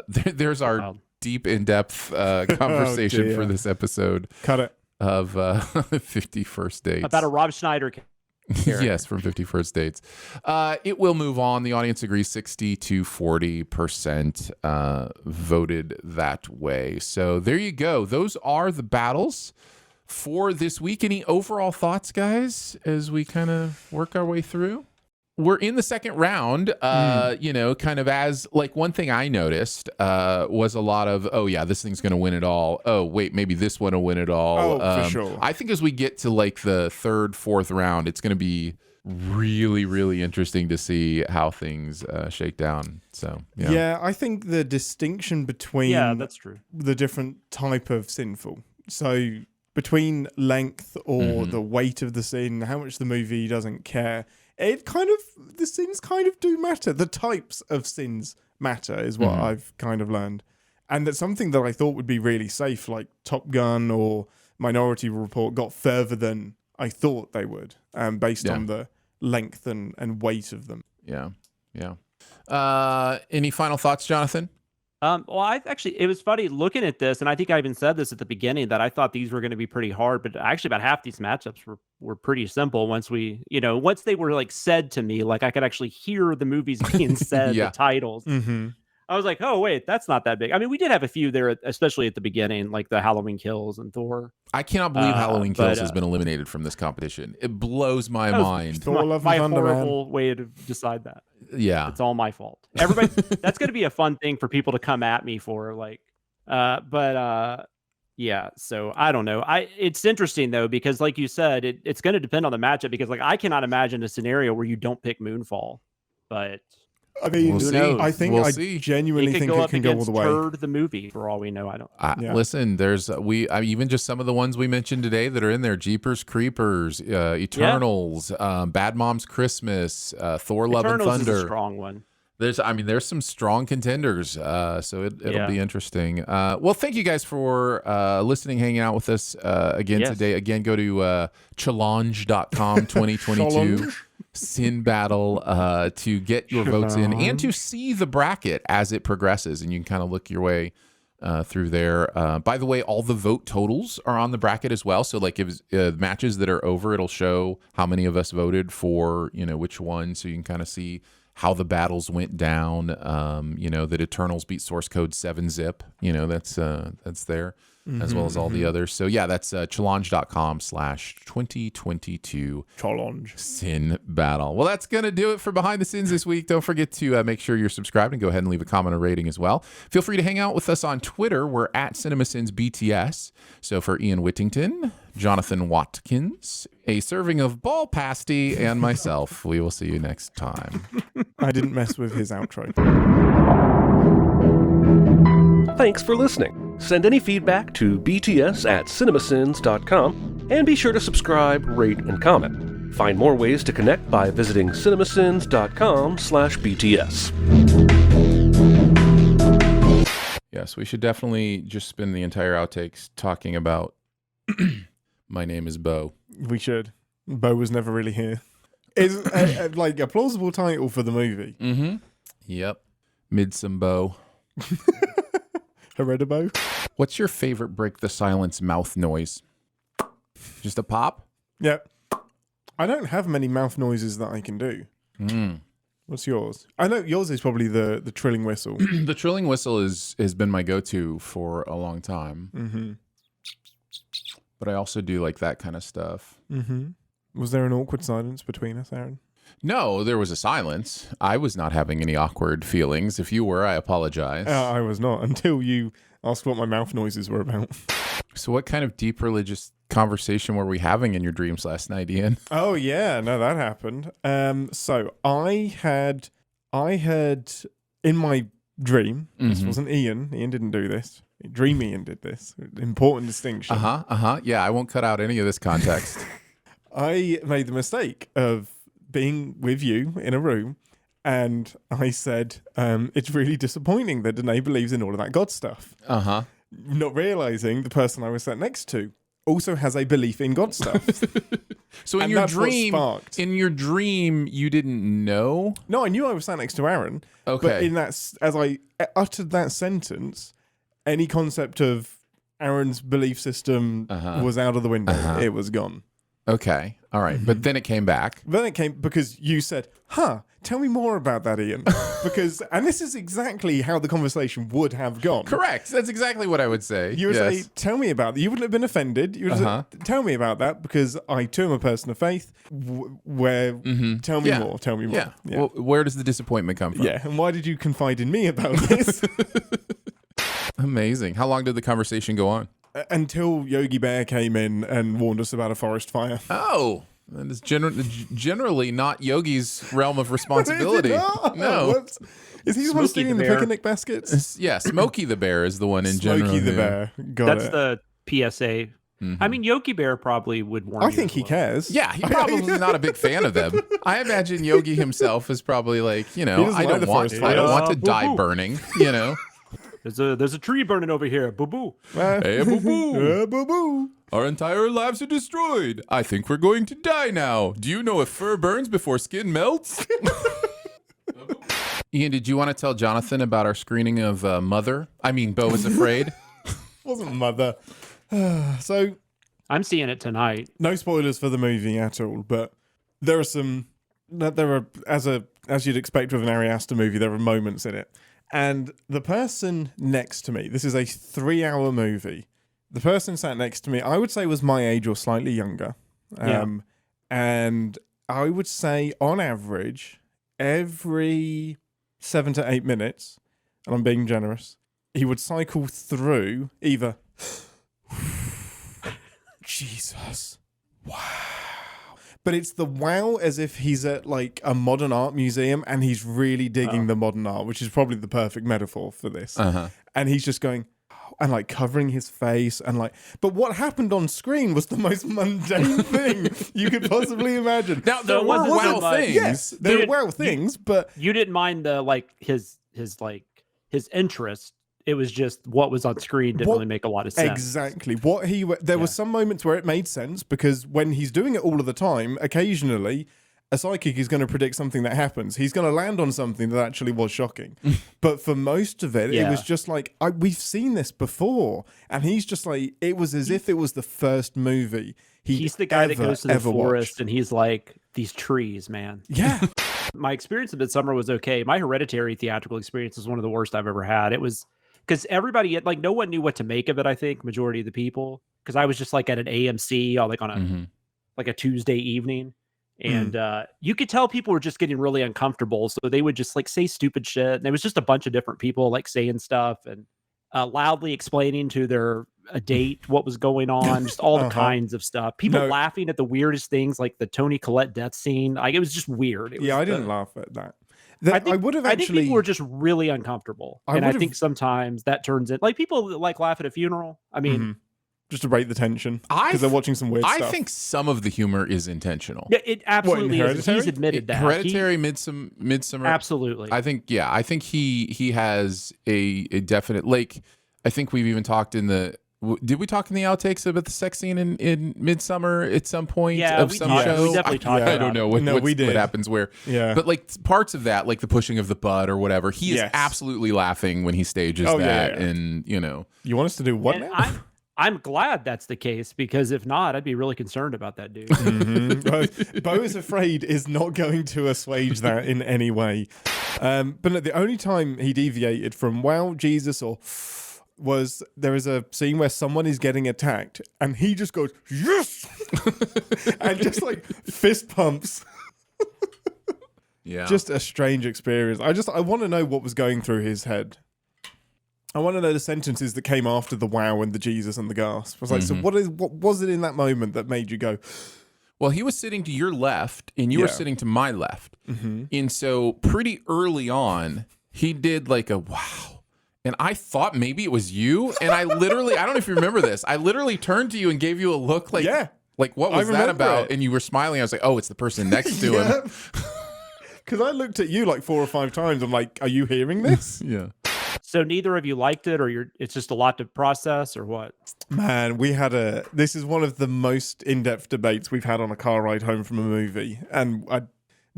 S2: there's our deep, in-depth conversation for this episode.
S1: Cut it.
S2: Of 50 First Dates.
S4: About a Rob Schneider character.
S2: Yes, from 50 First Dates. It will move on. The audience agrees 60 to 40% voted that way. So there you go. Those are the battles for this week. Any overall thoughts, guys, as we kind of work our way through? We're in the second round, kind of as like one thing I noticed was a lot of, oh yeah, this thing's going to win it all. Oh wait, maybe this one will win it all.
S1: For sure.
S2: I think as we get to like the third, fourth round, it's going to be really, really interesting to see how things shake down. So
S1: yeah, I think the distinction between
S4: that's true.
S1: The different type of sinful. So between length or the weight of the sin, how much the movie doesn't care. The sins kind of do matter. The types of sins matter, is what I've kind of learned. And that something that I thought would be really safe, like Top Gun or Minority Report, got further than I thought they would, based on the length and weight of them.
S2: Yeah. Any final thoughts, Jonathan?
S4: Well, it was funny looking at this, and I think I even said this at the beginning that I thought these were going to be pretty hard, but actually about half these matchups were pretty simple once they were like said to me, like I could actually hear the movies being said, the titles. I was like, oh wait, that's not that big. I mean, we did have a few there, especially at the beginning, like the Halloween Kills and Thor.
S2: I cannot believe Halloween Kills has been eliminated from this competition. It blows my mind.
S4: My horrible way to decide that.
S2: Yeah,
S4: it's all my fault. Everybody, that's going to be a fun thing for people to come at me for, like, yeah. So I don't know. It's interesting though, because like you said, it's going to depend on the matchup. Because like I cannot imagine a scenario where you don't pick Moonfall, but
S1: I mean, I genuinely think it can go all the way.
S4: Turd the movie, for all we know. I don't.
S2: Listen, there's even just some of the ones we mentioned today that are in there: Jeepers Creepers, Eternals, Bad Moms Christmas, Thor: Love and Thunder.
S4: Is a strong one.
S2: There's some strong contenders, so it'll be interesting. Well, thank you guys for listening, hanging out with us again today. Again, go to challenge.com 2022 Sin Battle to get your votes in and to see the bracket as it progresses, and you can kind of look your way through there. By the way, all the vote totals are on the bracket as well. So like if matches that are over, it'll show how many of us voted for, which one, so you can kind of see how the battles went down. That Eternals beat Source Code 7-zip. That's there, as well as all the others. So yeah, that's challenge.com/2022
S1: Challenge
S2: Sin Battle. Well, that's going to do it for Behind the Sins this week. Don't forget to make sure you're subscribed and go ahead and leave a comment or rating as well. Feel free to hang out with us on Twitter. We're at Cinemasins BTS. So for Ian Whittington, Jonathan Watkins, a serving of ball pasty, and myself, we will see you next time.
S1: I didn't mess with his outro.
S3: Thanks for listening. Send any feedback to bts@cinemasins.com, and be sure to subscribe, rate, and comment. Find more ways to connect by visiting cinemasins.com/BTS.
S2: Yes, we should definitely just spend the entire outtakes talking about My Name is Bo.
S1: We should. Bo was never really here. It's like a plausible title for the movie.
S2: Mm-hmm. Yep. Midsome Bo.
S1: Heredabo.
S2: What's your favorite break the silence mouth noise? Just a pop?
S1: Yep. I don't have many mouth noises that I can do. What's yours? I know yours is probably the trilling whistle.
S2: The trilling whistle has been my go-to for a long time.
S1: Mm-hmm.
S2: But I also do like that kind of stuff.
S1: Mm-hmm. Was there an awkward silence between us, Aaron?
S2: No, there was a silence. I was not having any awkward feelings. If you were, I apologize.
S1: I was not, until you asked what my mouth noises were about.
S2: So what kind of deep religious conversation were we having in your dreams last night, Ian?
S1: Oh, yeah. No, that happened. So I had in my dream, this wasn't Ian. Ian didn't do this. Dream Ian did this. Important distinction.
S2: Yeah, I won't cut out any of this context.
S1: I made the mistake of being with you in a room, and I said, it's really disappointing that Danae believes in all of that God stuff. Not realizing the person I was sat next to also has a belief in God stuff.
S2: So in your dream, you didn't know?
S1: No, I knew I was sat next to Aaron.
S2: Okay.
S1: But as I uttered that sentence, any concept of Aaron's belief system was out of the window. It was gone.
S2: Okay. All right. But then it came back.
S1: Then it came because you said, tell me more about that, Ian. And this is exactly how the conversation would have gone.
S2: Correct. That's exactly what I would say.
S1: You would say, tell me about that. You wouldn't have been offended. You would say, tell me about that, because I too am a person of faith. Tell me more. Tell me more.
S2: Yeah. Well, where does the disappointment come from?
S1: Yeah. And why did you confide in me about this?
S2: Amazing. How long did the conversation go on?
S1: Until Yogi Bear came in and warned us about a forest fire.
S2: Oh, that is generally not Yogi's realm of responsibility. No.
S1: What? Is he the one stealing the picnic baskets?
S2: Yeah, Smokey the Bear is the one in
S1: Smokey
S2: general.
S1: the Bear.
S4: That's the PSA I mean, Yogi Bear probably would warn
S1: I think he cares.
S2: Yeah, he probably is not a big fan of them. I imagine Yogi himself is probably like, I don't want to die burning,
S4: There's a tree burning over here. Boo boo.
S2: Hey, boo boo.
S1: Boo boo.
S2: Our entire lives are destroyed. I think we're going to die now. Do you know if fur burns before skin melts? Ian, did you want to tell Jonathan about our screening of Mother? I mean, Beau is Afraid.
S1: Wasn't Mother. So
S4: I'm seeing it tonight.
S1: No spoilers for the movie at all, but there are as you'd expect with an Ari Aster movie, there are moments in it. And the person next to me, this is a 3-hour movie. The person sat next to me, I would say was my age or slightly younger. And I would say on average, every 7 to 8 minutes, and I'm being generous, he would cycle through either Jesus, wow. But it's the wow as if he's at like a modern art museum and he's really digging the modern art, which is probably the perfect metaphor for this. And he's just going, and like covering his face and like, but what happened on screen was the most mundane thing you could possibly imagine.
S2: Now there were wow things.
S1: Yes, there were wow things, but
S4: you didn't mind the like his interest. It was just what was on screen didn't really make a lot of sense.
S1: Exactly. There were some moments where it made sense because when he's doing it all of the time, occasionally a psychic is going to predict something that happens. He's going to land on something that actually was shocking. But for most of it, it was just like, we've seen this before. And he's just like, it was as if it was the first movie
S4: he's the guy that goes to the forest and he's like, these trees, man.
S1: Yeah.
S4: My experience of Midsommar was okay. My Hereditary theatrical experience was one of the worst I've ever had. It was because everybody, like, no one knew what to make of it, I think, majority of the people. Because I was just like at an AMC, like on a Tuesday evening. And you could tell people were just getting really uncomfortable. So they would just like say stupid shit. And there was just a bunch of different people like saying stuff and loudly explaining to a date what was going on, just all the kinds of stuff. People laughing at the weirdest things, like the Toni Collette death scene. Like it was just weird.
S1: I didn't laugh at that.
S4: I think people were just really uncomfortable. I think sometimes that turns in like people like laugh at a funeral. I mean,
S1: just to break the tension because they're watching some weird stuff.
S2: I think some of the humor is intentional.
S4: Yeah, it absolutely is. He's admitted that.
S2: Hereditary, Midsommar.
S4: Absolutely.
S2: I think he has a definite, like, I think we've even talked did we talk in the outtakes about the sex scene in Midsommar at some point of some show?
S4: We definitely talked about
S2: I don't know what happens where. Yeah. But like parts of that, like the pushing of the butt or whatever, he is absolutely laughing when he stages that. And,
S1: You want us to do what now?
S4: I'm glad that's the case because if not, I'd be really concerned about that dude.
S1: Beau is Afraid is not going to assuage that in any way. But no, the only time he deviated from wow, Jesus, was there is a scene where someone is getting attacked and he just goes, yes! and just like fist pumps.
S2: Yeah.
S1: Just a strange experience. I want to know what was going through his head. I want to know the sentences that came after the wow and the Jesus and the gasp. I was like, so what was it in that moment that made you go?
S2: Well, he was sitting to your left and you were sitting to my left. And so pretty early on, he did like a wow. And I thought maybe it was you. And I literally, I don't know if you remember this. I literally turned to you and gave you a look like, like what was that about?
S1: It.
S2: And you were smiling. I was like, oh, it's the person next to him.
S1: Because I looked at you like 4 or 5 times. I'm like, are you hearing this?
S2: Yeah.
S4: So neither of you liked it, or it's just a lot to process, or what?
S1: Man, this is one of the most in-depth debates we've had on a car ride home from a movie. And I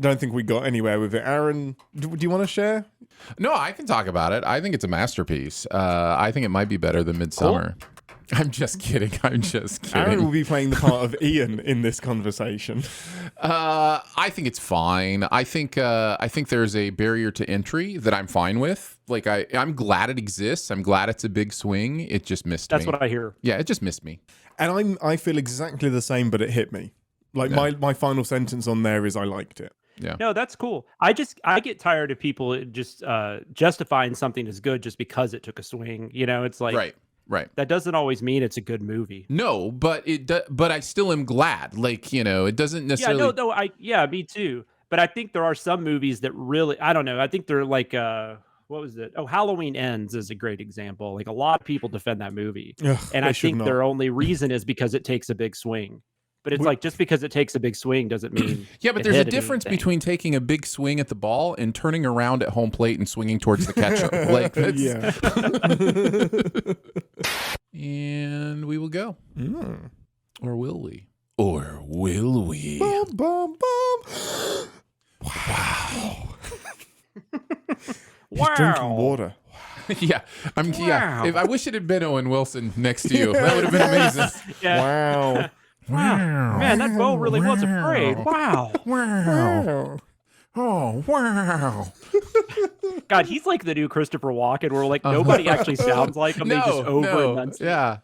S1: don't think we got anywhere with it. Aaron, do you want to share?
S2: No, I can talk about it. I think it's a masterpiece. I think it might be better than Midsommar. Cool. I'm just kidding.
S1: Aaron will be playing the part of Ian in this conversation.
S2: I think it's fine. I think there's a barrier to entry that I'm fine with. Like I'm glad it exists. I'm glad it's a big swing. It just missed me.
S4: That's what I hear.
S2: Yeah, it just missed me.
S1: And I feel exactly the same, but it hit me. Like my final sentence on there is I liked it.
S2: Yeah.
S4: No, that's cool. I get tired of people just justifying something as good just because it took a swing. It's like
S2: Right.
S4: That doesn't always mean it's a good movie.
S2: No, but I still am glad. Like, it doesn't necessarily.
S4: Me too. But I think there are some movies that really, I don't know. I think they're like, what was it? Oh, Halloween Ends is a great example. Like a lot of people defend that movie.
S1: Ugh,
S4: and I think their only reason is because it takes a big swing. But it's like, just because it takes a big swing doesn't mean.
S2: Yeah, but there's a difference between taking a big swing at the ball and turning around at home plate and swinging towards the catcher. Like,
S1: yeah.
S2: And we will go. Or will we? Or will we?
S1: Bum, bum, bum. Wow. He's drinking water.
S2: Yeah, yeah. If I wish it had been Owen Wilson next to you. That would have been amazing.
S1: Wow.
S4: Wow. Man, that bow really was afraid. Wow.
S2: Wow. Oh, wow.
S4: God, he's like the new Christopher Walken, where like nobody actually sounds like him. They just over enunciate.
S2: Yeah.